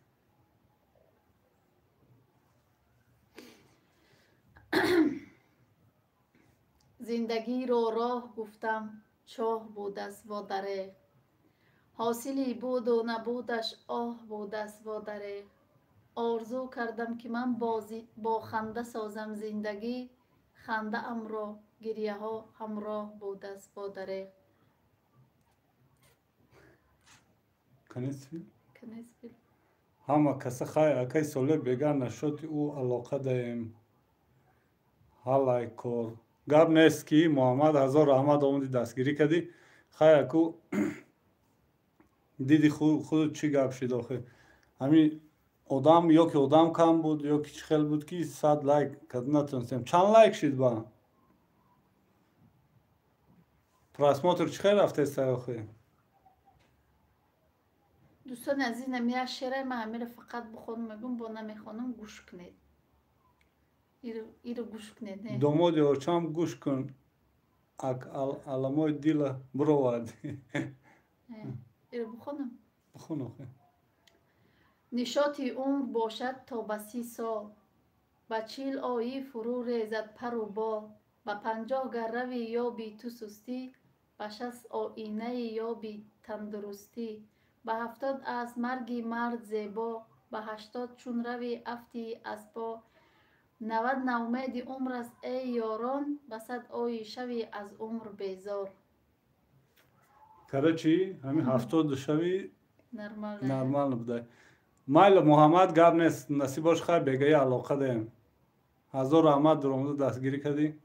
زندگی رو راه گفتم چاه بود است و دره حاصلی بود و نبودش آه بود است و دره آرزو کردم که من با خنده سازم زندگی خنده ام را گریه ها همراه بود است با دره کنیستی؟ کنیستی همه کسی خواهی اکی ساله بگه نشد او علاقه دایم حالای کار گب نیست که محمد هزار رحمت آمودی دستگیری کردی خواهی اکو دیدی خود چی گب شد آخه همین آدم یا که آدم کم بود یا که چی خیل بود که 100 لایک کد نتونستیم چند لایک شد با پراسماتر چی خیل رفته است آخه دوستان عزیز نمیره شعر من همه فقط بخونم میگم با نمیخونم گوش کنید ایرو گوش کنید نه دومودی آرچام گوش کن علمای دیل برو وادی ایرو بخونم بخون آخه نشاطی عمر باشد تا به 30 سال به 40 آیی فرو ریزد پر و بال به 50 گر روی یا بی تو سستی به 60 آینه یا بی تندرستی به 70 از مرگی مرد زیبا به 80 چون روی افتی از پا 90 نومید عمر است ای یاران به 100 آیی شوی از عمر بیزار کرا چی؟ همین 70 شوی نرمال نرمال بوده مایل محمد گب نیست نصیباش خواهی بگه علاقه داریم هزار رحمت در آمده دستگیری کردی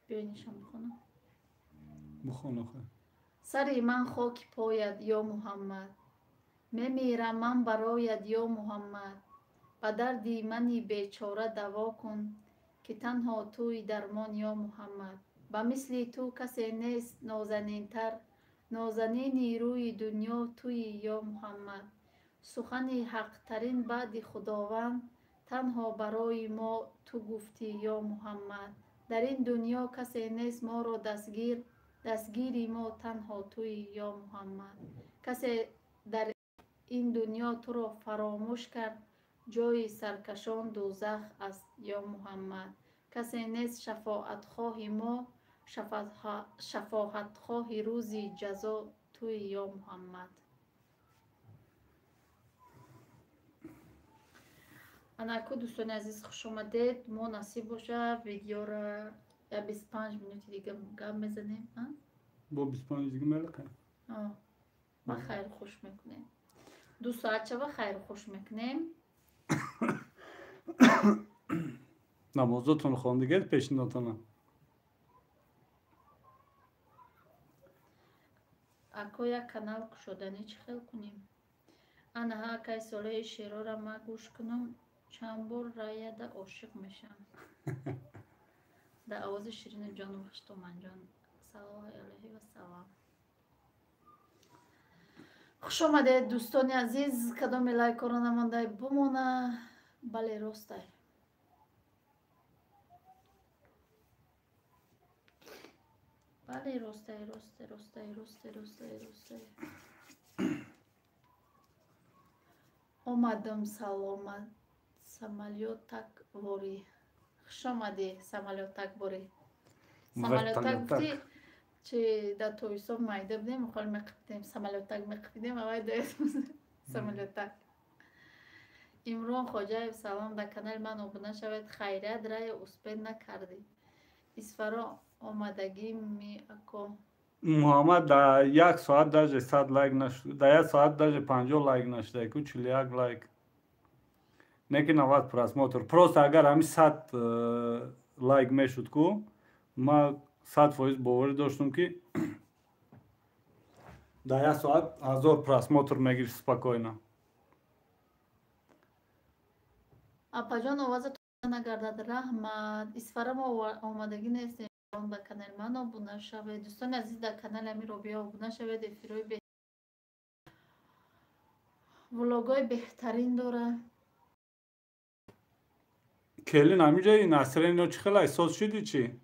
بیانیشم بخونم بخون آخه سری من خاک پاید یا محمد میمیرم من برایت یا محمد به دردی منی بیچاره دوا کن که تنها توی درمان یا محمد به مثل تو کسی نیست نازنینتر نازنینی روی دنیا توی یا محمد سخن حقترین بعد خداوند تنها برای ما تو گفتی یا محمد در این دنیا کسی نیست ما را دستگیری ما تنها توی یا محمد کسی در این دنیا تو را فراموش کرد جای سرکشان دوزخ است یا محمد کسی نیست شفاعتخواه ما شفاعتخواه روز جزا توی یا محمد انکو دوستان عزیز خوش آمدید ما نصیب باشه ویدیو را 25 منوت دیگه گم میزنیم با 25 دیگه ملکه ما خیر خوش میکنیم 2 ساعت چه خیر خوش میکنیم نمازتون خواندگی پیشنهادتون اکو یک کانال شدنی چه خیل کنیم انها که ساله شیرو را ما گوش کنم چند بار رایه ده عاشق میشم ده آواز شیرین جان وقت من جان صلوات علیه و سلام خوش آمده دوستان عزیز کدام لایک رو نمانده بمونه بله راسته بله راسته اومدم سلامت سمالیوتک واری خوش آمده سمالیوتک واری سمالیوتک بودی چه در تویسا مایده بودیم مخال میقفیدیم سمالیوتک میقفیدیم اوای دایست سمالیوتک امران خواجه سلام در کانال من ابونه شوید خیریت رای اسپید نکردی اسفرا آمدگی می اکو محمد در 1 ساعت درجه 100 لایک نشد در 1 ساعت درجه 50 لایک نشده که 41 لایک نه که 90 просмотр просто اگر همین 100 لایک میشد که ما 100% باوری داشتم که در 1 ساعت 1000 просмотр میگیرد спокойно اپا جان آواز تو نگردد رحمت اسفرا ما آمدگی نیستیم به کانال من ابونه شوید دوستان عزیز در کانال امیر رابیا ابونه شوید افیروی ولاگای بهترین داره کلین همینجا نصرین رو چه خیلی احساس شدی چی؟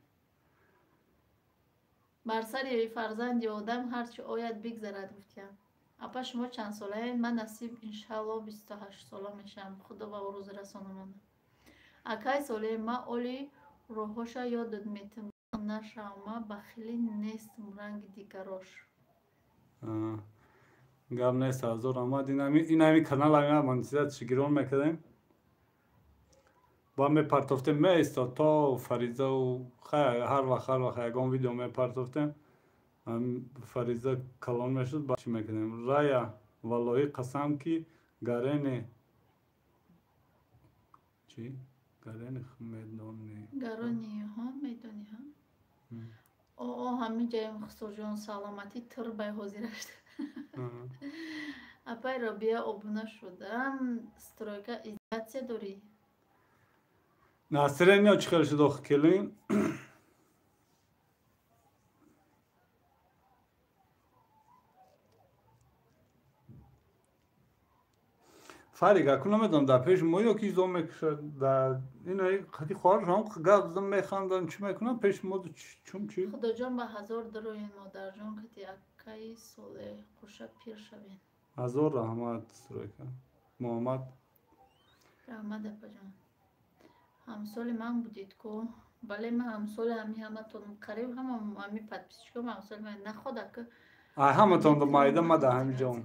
بر سر یه فرزند آدم هرچی آید بگذرد گفتیم اپا شما چند ساله این من نصیب انشالله 28 ساله میشم خدا به روز رسانم اکای ساله ما اولی روحاشا یادت میتم نشما بخیلی نیستم رنگ دیگراش گم نیست هزار آمد این همین کانال همین منتظرت شگیران میکردیم با میپرتافتیم میستاد تا فریزه و هر وقت یکان ویدیو میپرتافتیم فریزه کلان میشد با چی میکردیم رایا والله قسم کی گرین چی؟ گرین میدانی گرانی ها میدانی ها همین جای مخصوص جان سلامتی تر بای حاضرشت اپای رابیا ابونه شدم سترویکا ایزاتیا داری نصرین یا چی خیلی شد آخه کلین فرق اکنون نمیدونم در پیش ما یا کی زوم میکشد در این خطی خواهرش هم گفت میخواندن چی میکنن پیش ما چون چی؟ خدا جان به 1000 دروین مادر جان کتی اکای ساله خوشه پیر شوین 1000 رحمت سرویکا محمد رحمت اپا جان همسال من بودید که بله من همسال همه تون قریب همه پدپیسش کنم همسال من نخواد که همه تون دو مایده ما در همینجا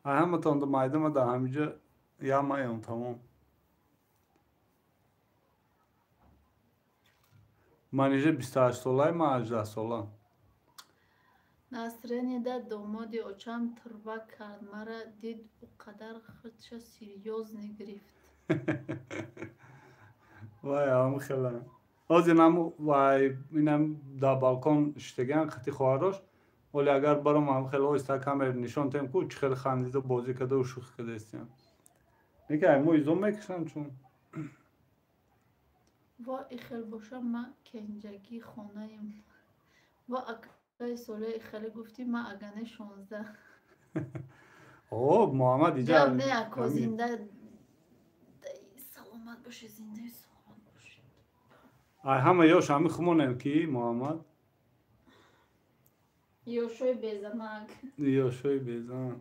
همه تون دو مایده ما در همینجا یا مایم تمام من اینجا 28 ساله ما 18 ساله نصرین ده دامادی اوچم تربه کرد مرا دید او قدر خودش سیریوز نگرفت وای هم خیلی از اینم در بالکن شتگن خطی خواهرش ولی اگر برام هم خیلی آیسته کامر نشان تیم که خیلی خندیده بازی کده و شوخی کده استیم نکه ما ایزون میکشن چون ва ихел бошам ма кенҷагӣ хонаем ва акаи солаи ихеле гуфтӣ ма агане 16 О, Муҳаммад иҷа. гап не ако зинда саломат боши зиндаи саломат боши Ай ҳама ёш ҳами хумонем ки Муҳаммад ёшои безанак ёшои безан.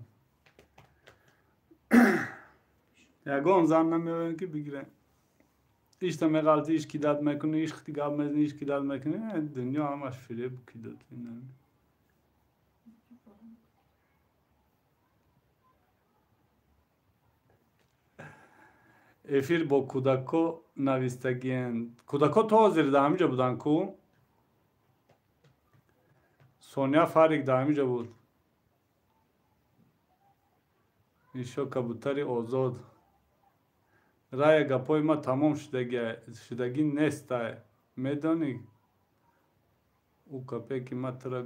Ягон зан намеоян ки бигирем. Ишта меғалти иш кидат мекуни, иш гап мезни, иш кидат мекуни. Дунё ҳамаш фиреб кидат. Эфир бо кӯдако навистагиенд. Кӯдако то ҳозир да ҳамиҷа буданд ку? Соня Фарик да ҳамиҷа буд. Ишо кабутари озод. Рая гапои ма тамом шудагӣ нестай. Медонӣ? У гапе ки ма туро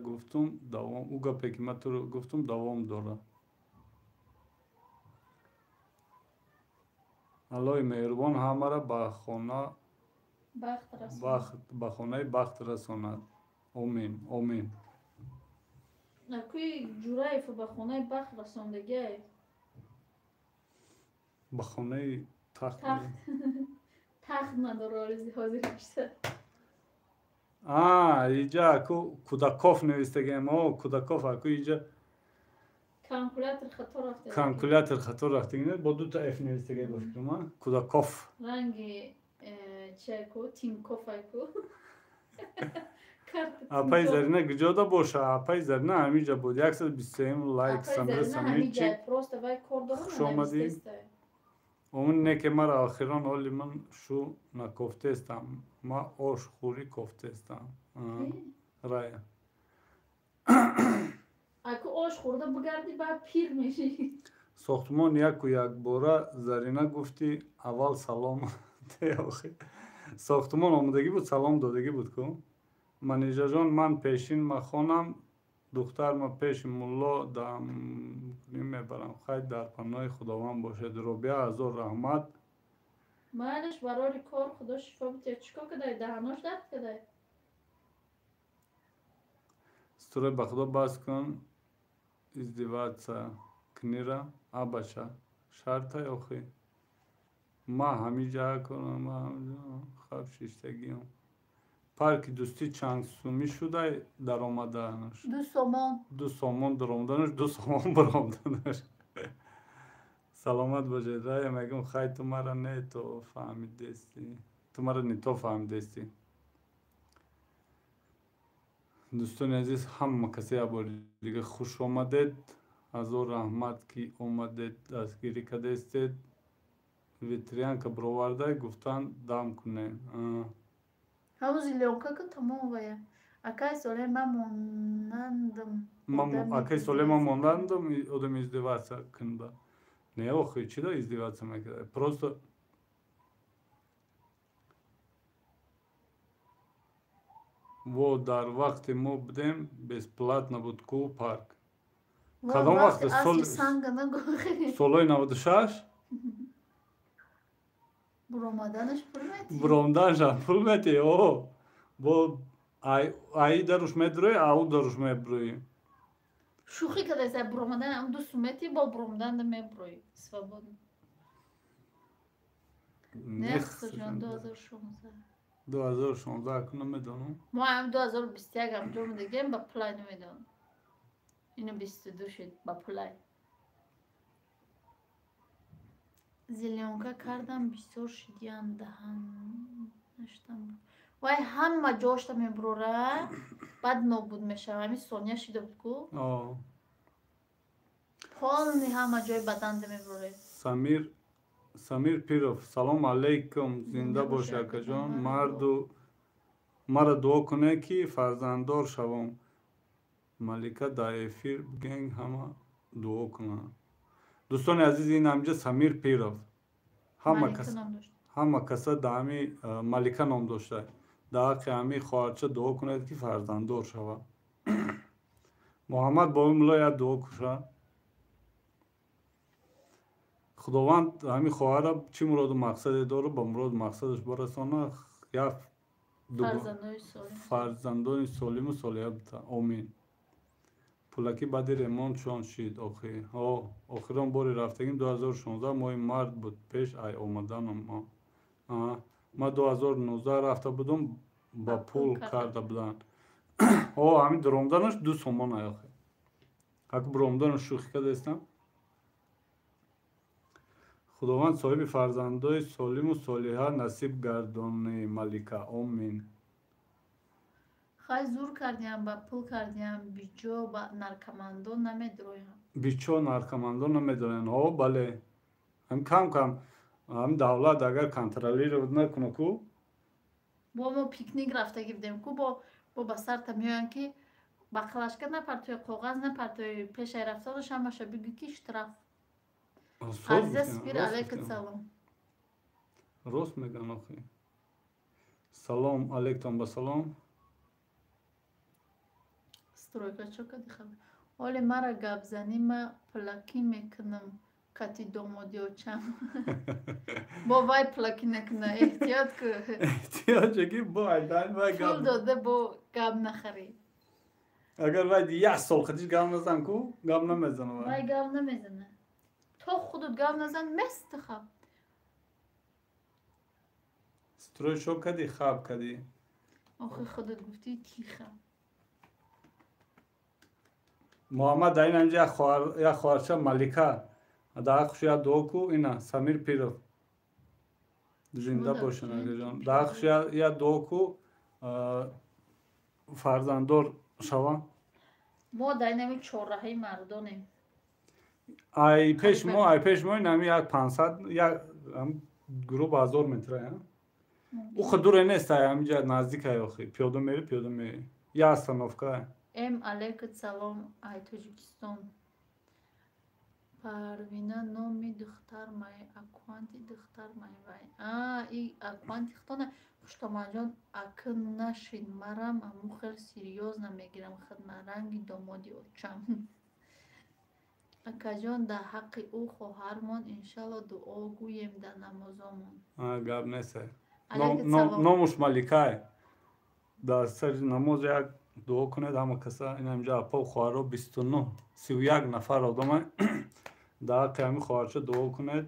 гуфтум давом дорад. аллоҳи меҳрубон ҳамаро ба хонаи бахт расонад. Омин, омин. акӯи ҷураев ба хонаи бахт расондагиай Ба хонаи тахт. тахт надора ҳозир шуда иҷа аку Кӯдаков навистагием. Кӯдаков аку иҷа калкулятор хато рафтагине бо дута ф навистаги бошкум. Кӯдаков. ранги чайку тинкофайку Апай Зарина гуҷода боша. Апай Зарина ҳамиҷа буд. 123 лайк Самира Самирчи. Хуш омадӣ. Умин не ки мара охирон оли ман шу на кофтестам. Ма ош хӯри кофтестам. Рая. аку ош хӯрда бигарди баъд пир мешӣ. Сохтмон яку якбора Зарина гуфти аввал салом. Сохтмон омадагӣ буд, салом додагӣ буд ку. Манижаҷон ман пешин махонам, духтар ма пеши мулло дам мебарам. Хай дар паноҳи худованд бошед. Робиа ҳазор раҳмат. майлаш барори кор худо шифо бития. чикор кадай даҳанош дард кадай? Стурой ба худо бас кун. Издиваца книра абаша шарта охи. Ма ҳамиҷа кунам хаб шиштагиам. Парки дӯстӣ чанд сумӣ шудай даромаданаш? 2 сомон. 2 сомон даромаданаш, 2 сомон баромаданаш. Саломат бошед. Рая мегум хай ту мара не то фаҳмидестӣ. Ту мара не то фаҳмидестӣ. дӯстони азиз, ҳама касе ябори дига хуш омадед. ҳазор раҳмат ки омадед, дастгирӣ кардестед. Ветрянка бировардай гуфтанд дам кунем. ҳамун зеленка ки тамом вая. акаи соле ма монандам. Акаи соле ма монандам одам издеваца кунда. Не охи, чида издеваца мекарда? Просто во дар вақти мо будем бесплатно буд ку парк. Кадом вақт? Солои 96? буромаданаш пул метӣ? Буромаданашам пул метӣ? Бо аи даруш медуроӣ, ау даруш мебуроӣ. шӯхӣ кадаиса буромадан ам 2 сум метӣ, бо буромадан да мебуроӣ свободно. Не хусоҷон 2016. 2016 аку намедонам. мо ам 2021 амҷо мудагем ба пулай намедонам. ину 22 шуд ба пулай. зеленка кардам бисёр шидиам даҳан наштам. вай ҳама ҷошта мебурора баъд нобуд мешава. ҳамин сония шида буд ку полни ҳама ҷои баданда мебурора. Самир Пиров, салом алейкум. Зинда бош акаҷон. Мара дуо кунед ки фарзанддор шавам. Малика дар эфир бигӯед ҳама дуо кунанд. дӯстони азиз, ин ҳамҷа Самир Пиров. ҳама каса да ҳами Малика ном дошта. дар ҳаққи ҳами хоҳарча дуо кунед ки фарзанддор шавад. муҳаммад боимулло як дуо куша. худованд ҳами хоҳара чӣ муроду мақсаде дорад ба муроду мақсадаш борасонад. я Farzandoy solim. фарзандони солиму солиҳа бита. Омин. Пулаки баъди ремонт чон шид охир. Охирон бори рафтагим 2016 моҳи март буд. Пеш ай омаданам ма. Ма 2019 рафта будам ба пул карда буданд. Ҳамин даромаданаш 2 сомон ай охир. Ҳак биромаданаш шӯхӣ кардастам. худованд соҳиби фарзандои солиму солиҳа насиб гардони малика. Омин. Хай зур кардиям ба пул кардиям бичо ба наркомандон намедроям. Бичо наркомандон намедоранд. Бале. Ҳам кам ҳам давлат агар контролировать накуна ку Бо мо пикник рафтагӣ будем ку бо ба сарта меоянд ки ба қалашка напартои коғаз напартои пешай рафтораш ҳамаша бигӯ ки штраф. Азиз спир алейкум салом. Рост меган охи. Салом алейкум ба салом. Стройка чо кади хабар. Оли мара гап зани ма плакӣ мекунам кати домодиочам. Бо вай плакӣ накуна эҳтиёт ку. Эҳтиёҷе ки бо айдан вай Пул гап. дода бо гап нахарӣ. Агар вай 1 сол хатиш гап назан ку гап намезана. Вай гап намезана. То худут гап назан местихаб. Строй шо кади хаб кади. Охи худут гуфти тиха. Муҳаммад дар ин анҷа як хоҳарча Малика дар ҳаққаш як дуо ку ина Самир Пиров зинда бошад агаҷон. Дар ҳаққаш як дуо ку фарзанддор шавам. Мо дар нами чорраҳаи мардонем. Ай пеш мо инами як 500 як гурӯҳ ба 1000 метра. Уха дуре нест ай ҳаминҷа наздик ай охи. Пиёда мери. Я остановка. Алейкум салом ай Тоҷикистон. Парвина номи духтар май акванти духтар май вай. И акванти хтона хуштомаҷон акын нашин марам аму хел серьёзна мегирам хидматранги домоди очам. Акаҷон дар ҳаққи ӯ хоҳармон иншалло дуо гӯем дар намозомон. Гап нест. Алейкум салом. Номуш Маликай. Дар сари намоз як дуо кунед ҳама каса ин ҳамҷа апа хоҳаро 31 нафар одама дар ҳаққи ҳамин хоҳарча дуо кунед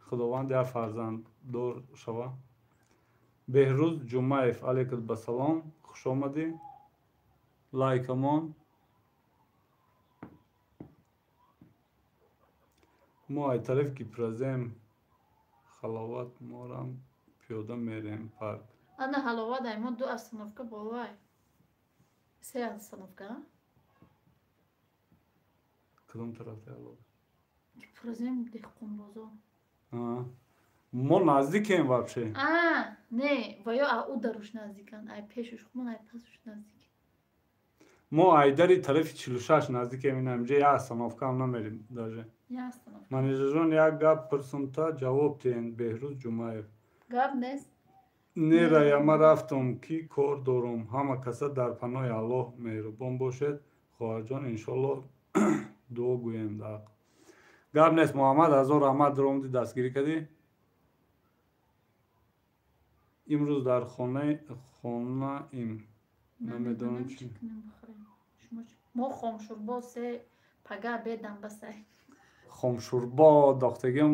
худованд як фарзанддор шава. Беҳрӯз Ҷумаев алейкум ба салом. Хуш омадӣ. Лайкамон. мо ай тараф гипразем халоват морам пиёда мерем парк. Ана ҳаловат ай мо 2 остановка болай. 3 остановка. Кадом тараф яло? Гипразем деҳқонбозор. Мо наздикем вообще. Не, ваё ау даруш наздикан. Ай пешуш хумон ай пасуш наздик. Мо айдари тарафи 46 наздикем ин ҳамҷа як остановка ҳам намерем даже. Я остановка. Манеҷаҷон як гап пурсунта ҷавоб диҳен. Беҳрӯз Ҷумаев. Гап нест. Нерая ма рафтам ки кор дорам. Ҳама каса дар паноҳи Аллоҳ меҳрубон бошед. хоҳарҷон иншолло дуо гӯем дар гап нест. Муҳаммад ҳазор раҳмат даромади дастгирӣ кардӣ. имрӯз дар хонаим намедонам чӣ. мо хомшурбо се пага бедам басай. хомшурбо дохтагиам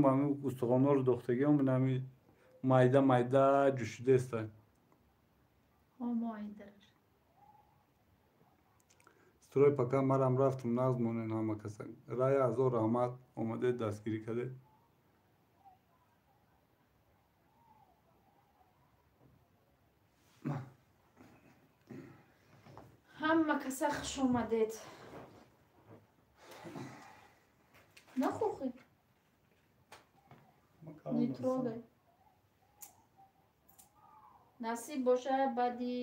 устухонҳоро дохтагиам инами майда ҷӯшидааста. мо айдараш. Строи пака марам рафтам нағз монен ҳама каса. Рая ҳазор раҳмат омаде дастгирӣ кардед. ҳама каса хуш омадед. нахӯхӣ. Нетрогай. насиб бошад баъди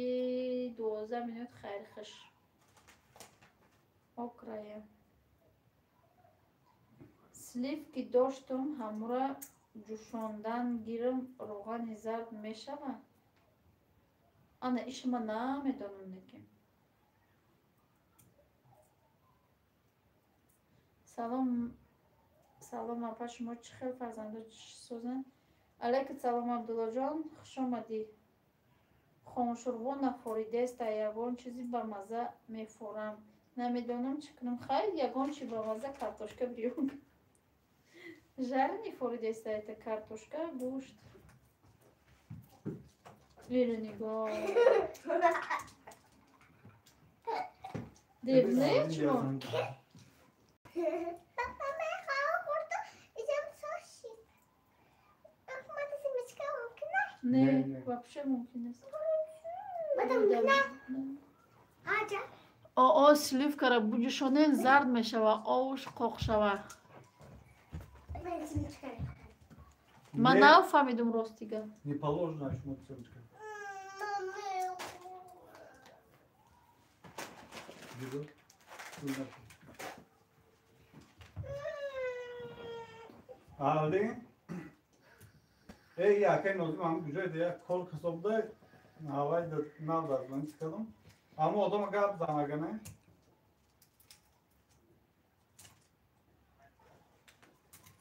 12 минут хайрхуш. окрая. сливки доштам ҳамра ҷӯшондан гирам роғани зард мешавад. ана ишма намедонам неки. салом апа шумо чӣ хел фарзандо созанд? алейкум салом Абдуллоҷон хуш омадӣ. خاموشورغو نفوریدست یگان چیزی با مزه میفورم نمیدونم چی کنم خیر یگان چی با مزه کارتوشکا بریون جرنی فوریدست ایت کارتوشکا گوشت اینو نگاه دیو نه چون Baba ben hava kurdu. İzem saçı. Aklıma da simi çıkamam ki ne? نه نه. вообще ممکن است Madem ne? Haca. آ سلیفکا را بوجشونه زرد میشوه آوش قاق شوه Ben simi çıkarım. من نفهمیدم راستیگه Не положено, а чему цемочка. Gidiyor. Bunlar. Aldı. Ya kendi o zaman güzel ya kol kasabda havayı da naldardan çıkalım. Ama o zaman gab zaman gene.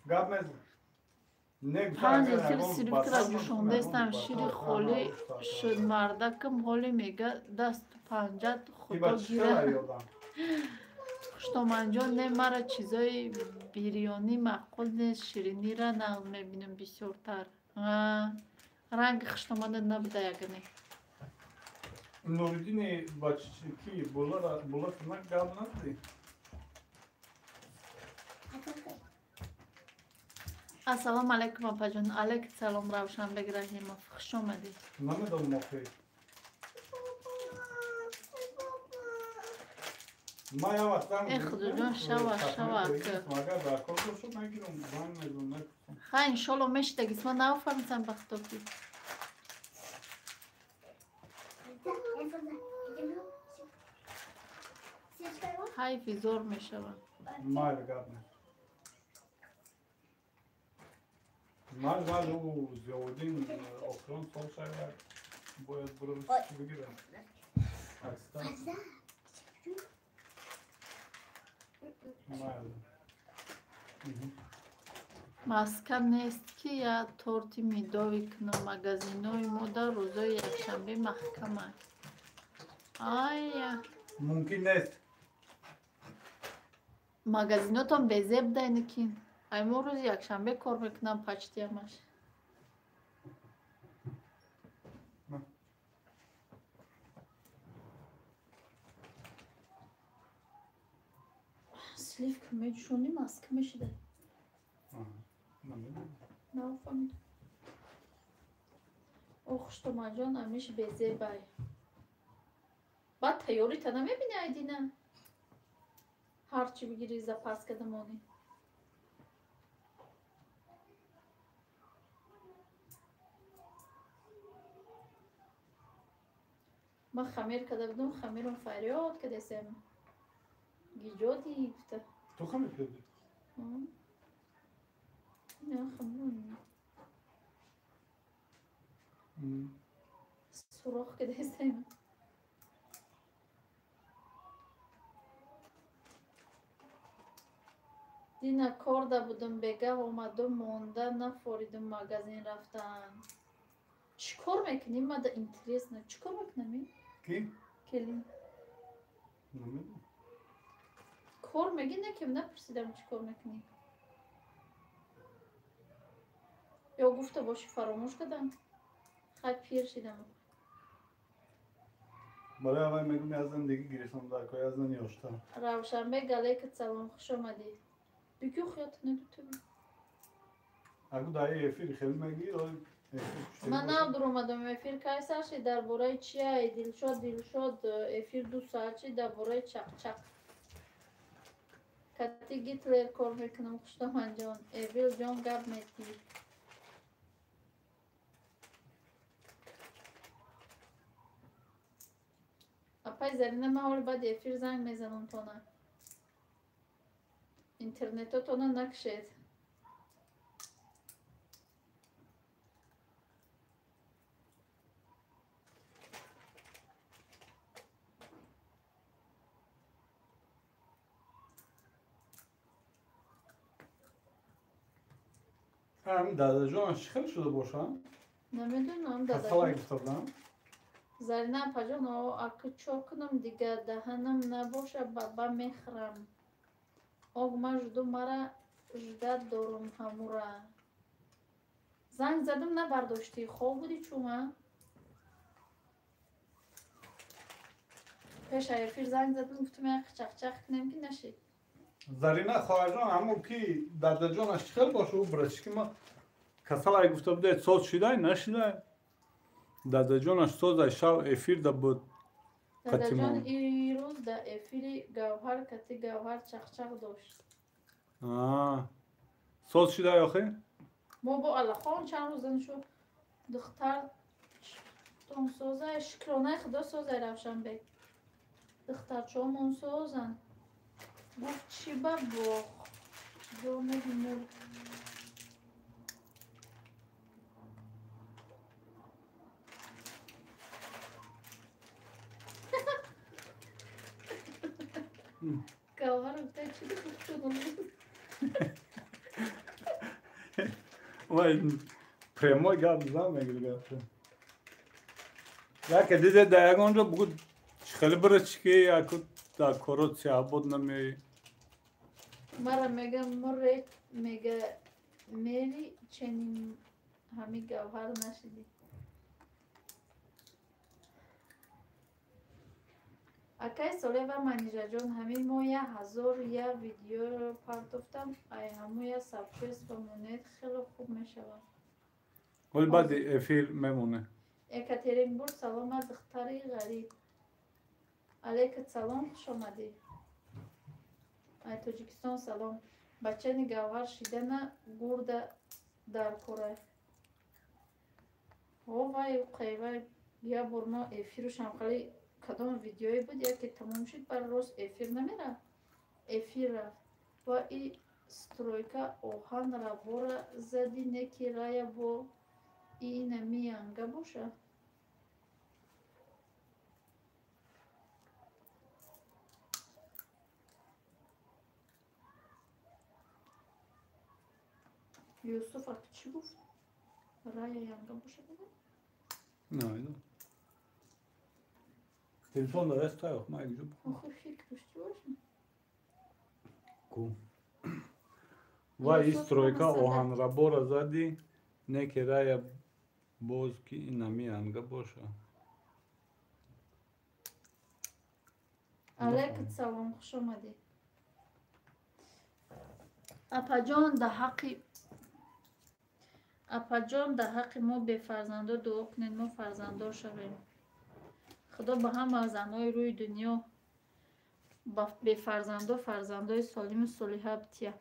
Gabmez. Ne پنج güzel. فیل سلیفکا را جوشونده استم شیر خولی شد مردکم حالی میگه دست پنجت خدا İba çıkar گیره yoldan. خشتامنجان نه مرا چیزای بیریانی معقول نیست شیرینی را نقل میبینم بسیارتر رنگ خشتامنده نبوده یگنه Nuruddin'i ki bulatmak gabnadı. السلام علیکم اپا جان علیک سلام روشن بگرهیم خوش آمدی Mehmet o mokey. Maya vaktan. خدا شوا شوا که Maga da korkusu ne gidiyorum ben ne خواهی انشالله میشه گیس من نفهمیدم بختاکی های فیزور میشوم Mal gabne. Mal o ziyodin okron sol şeyler boyat buralı gibi gibi. Akstan. Mal. مسکن نیست که یا تورتی میدوی کنم مگزینوی ما در روزای یکشنبه محکمه آیا Mümkün değil. مگزیناتون بزیب دینه کین ایمو روز یکشنبه کار میکنم پچتی همش سلیف کمی جونی ماسک میشده نفهمیدم او خوشتومن جان همیشه بزیبای بعد تیاری تا نمیبینی ایدی نه هرچی بگیری زپاس کدمانی من خمیر کده بودم خمیرم فریاد کده سیم گیجا دیفته Tu kam yapıyordun? نه خمیرم سوراخ کده سیم دینا کار ده بودم بگه اومدم مونده نفوریدم مگزین رفتن چیکار میکنی؟ ما ده اینتریس نه چیکار میکنمی؟ Kim? کلین Bilmiyorum. کار میگی نکم نپرسیدم چیکار میکنی؟ یا گفته باشی فراموش کردم خیلی پیر شدم Bana havay megum yazdan degi girişim daha koy yazdan yoşta. روشنبه گلیکت سلام خوش آمدی بگو خیات نگوتم Aku dahi efir khil megi o من نبدر اومدم افیر که سرشی در باره چیه دلشاد افیر 2 ساعت چی در باره چق چق کتی گیتلر کار میکنم خوشتم جان ایویل جان گب میتی اپای زرینه من حال بعد افیر زنگ میزنم تانه اینترنت تانه نکشید Hem dadajon şıkıl şuda boşan. نمیدونم Kasalay داداش giftadan. Zarina Pajan o akı çoknum diga dahanım naboşa baba mehram. Ogma jdu mara jda dorum hamura. Zang zadım ne bardoşti? Xov budi çuma. Peşa efir zang zadım guftum ya çak nemki neşi. Zarina خواهرجان همون کی دادجانش خیلی باشه و برشکی ما کسال ای گفته بوده سوز شده نشده دادجانش سوز شب افیر ده بود Dadacan iroz da efiri gavhar kati gavhar çak doşt. سوز شده یا خیر ما با الله خان چند روزن شو دختر تون سوزه شکرانه خدا سوزه روشن بک دختر چون سوزن گفت چی با بخ جامه بیمور گوهر اکتا چی دی گفت شدن Vay premo gab zamegli gapte. Ya ke dize dayagonca bu خیلی برچکی یا کو دا کورو سیابود نمی مرا میگه مره میگه میری چنین همی گوهر نشدی اکای ساله و منیجا جان همین ما 1000 یا ویدیو پارتوفتم ای همو یا سابسکرایب بمونید خیلی خوب میشود ولی بعد افیل میمونه اکاترینبورگ سلام از دختری غریب علیکت سلام خوش آمدی ای تاجیکستان سلام بچه نگاور شیدن گرده در کره وای قیوه یا برنا افیرش هم خیلی کدام ویدیوی بود یا که تمام شد بر روز افیر نمیره افیر رفت و ای سترویکا اوهان را بورا زدی نکی رای با ای نمی انگه باشه یوسف تو چی گفت؟ رای انگه باشه بگم؟ نه ایدو تلفون داره است yok ما اینجا آخه فکر داشته باشم کو وای strojka ohan rabora zadi neke raja bozki i namijan ga boša علیکت سلام خوش آمدی اپا جان در حق ما به فرزندا دعا کنید ما فرزندار شویم خدا به همه زنهای روی دنیا به فرزندای سالم و صالحه بتیه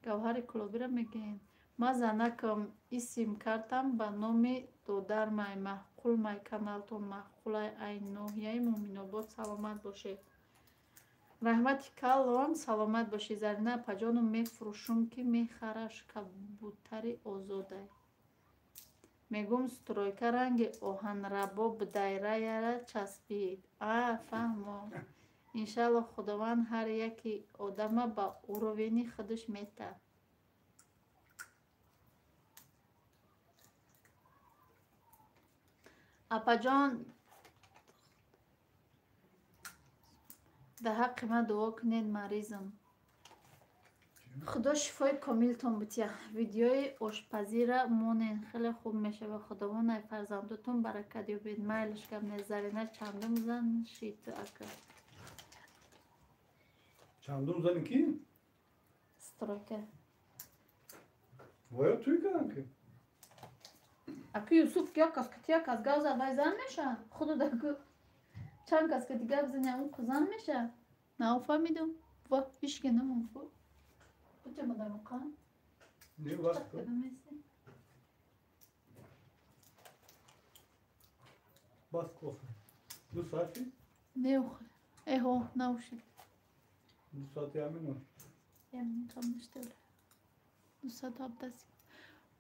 گوهر کلابی را میگین ما زنکم اسم کردم به نام دودر مای محقول مای کانالتون محقول ای نوحیه مومناباد سلامت باشه رحمت کالان سلامت باشی زرینه پجانو میفروشم که میخرش کبوتری آزاده میگم سترویکا رنگ اوهن ربا به دایره یاره چسبید فهمم انشالله خداوند هر یکی آدم با اوروینی خودش میته اپا جان در حق من دعا کنید مریضم خدا شفای کاملتون بتیه ویدیوی آشپزی را مونین خیلی خوب میشه و خداوند ای فرزندتون برکت یابید مایلش کم نظرینه چندم زن شید اکر چندم زنی کی؟ سترویکه وای توی کردن که اکی یوسف کیا کس کتیا کس گاز وای زن میشه خودو دکو چند کس که دیگه بزنی اون کزن میشه نه فهمیدم و هیچ که نمون فو بچه مدام کن نه وقت کن بس کافه 2 ساعتی؟ نه ایهو نوشید 2 ساعتی همینو یعنی کم نشته 2 ساعت آب دستی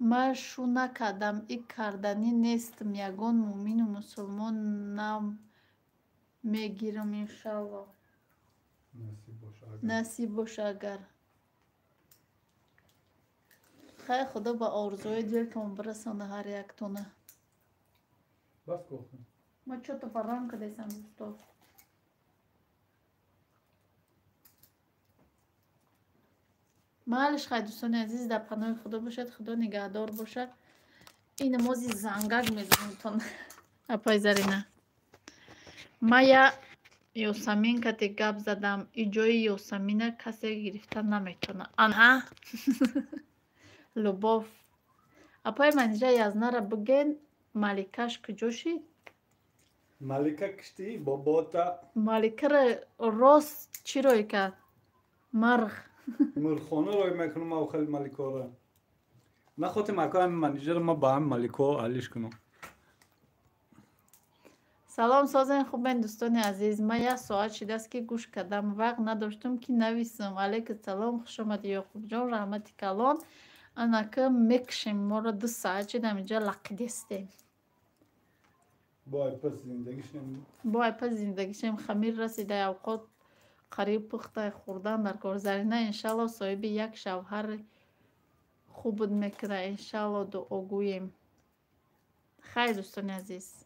من شو نکردم ای کردنی نیستم یگان مومین و مسلمان نم میگیرم انشالله نصیب باشه اگر خیلی خدا با آرزوی دل که برسانه هر یک تونه بس کافه ما چطور فرام که دیسم دوستو معلش خیلی دوستان عزیز در پناه خدا باشد خدا نگهدار باشد این موزی زنگک میزنم تون اپای زرینه ما یا یوسمین که گپ زدم ای جای یوسمینه کسی گرفتن نمیتونه آنها لباف اپای منیجه یزنه را بگین مالکش کجا شید مالکه کشتی بابا تا مالکه را راست چی روی کرد مرغ مرخانه روی میکنم او خیلی مالکه را نه خود مکان منیجر ما با هم مالکه حلیش کنم سلام سازن خوب من دوستان عزیز ما یک ساعت شده است که گوش کردم وقت نداشتم که نویسم علیکم سلام خوش آمدی یعقوب جان رحمتی کلان انا که میکشیم ما را 2 ساعت شدم اینجا لقدستیم با پس زندگیشم خمیر رسیده اوقات قریب پخته خوردن در کار زرینه انشالله صاحب یک شوهر خوب بود میکنه انشالله دعا گوییم خیلی دوستان عزیز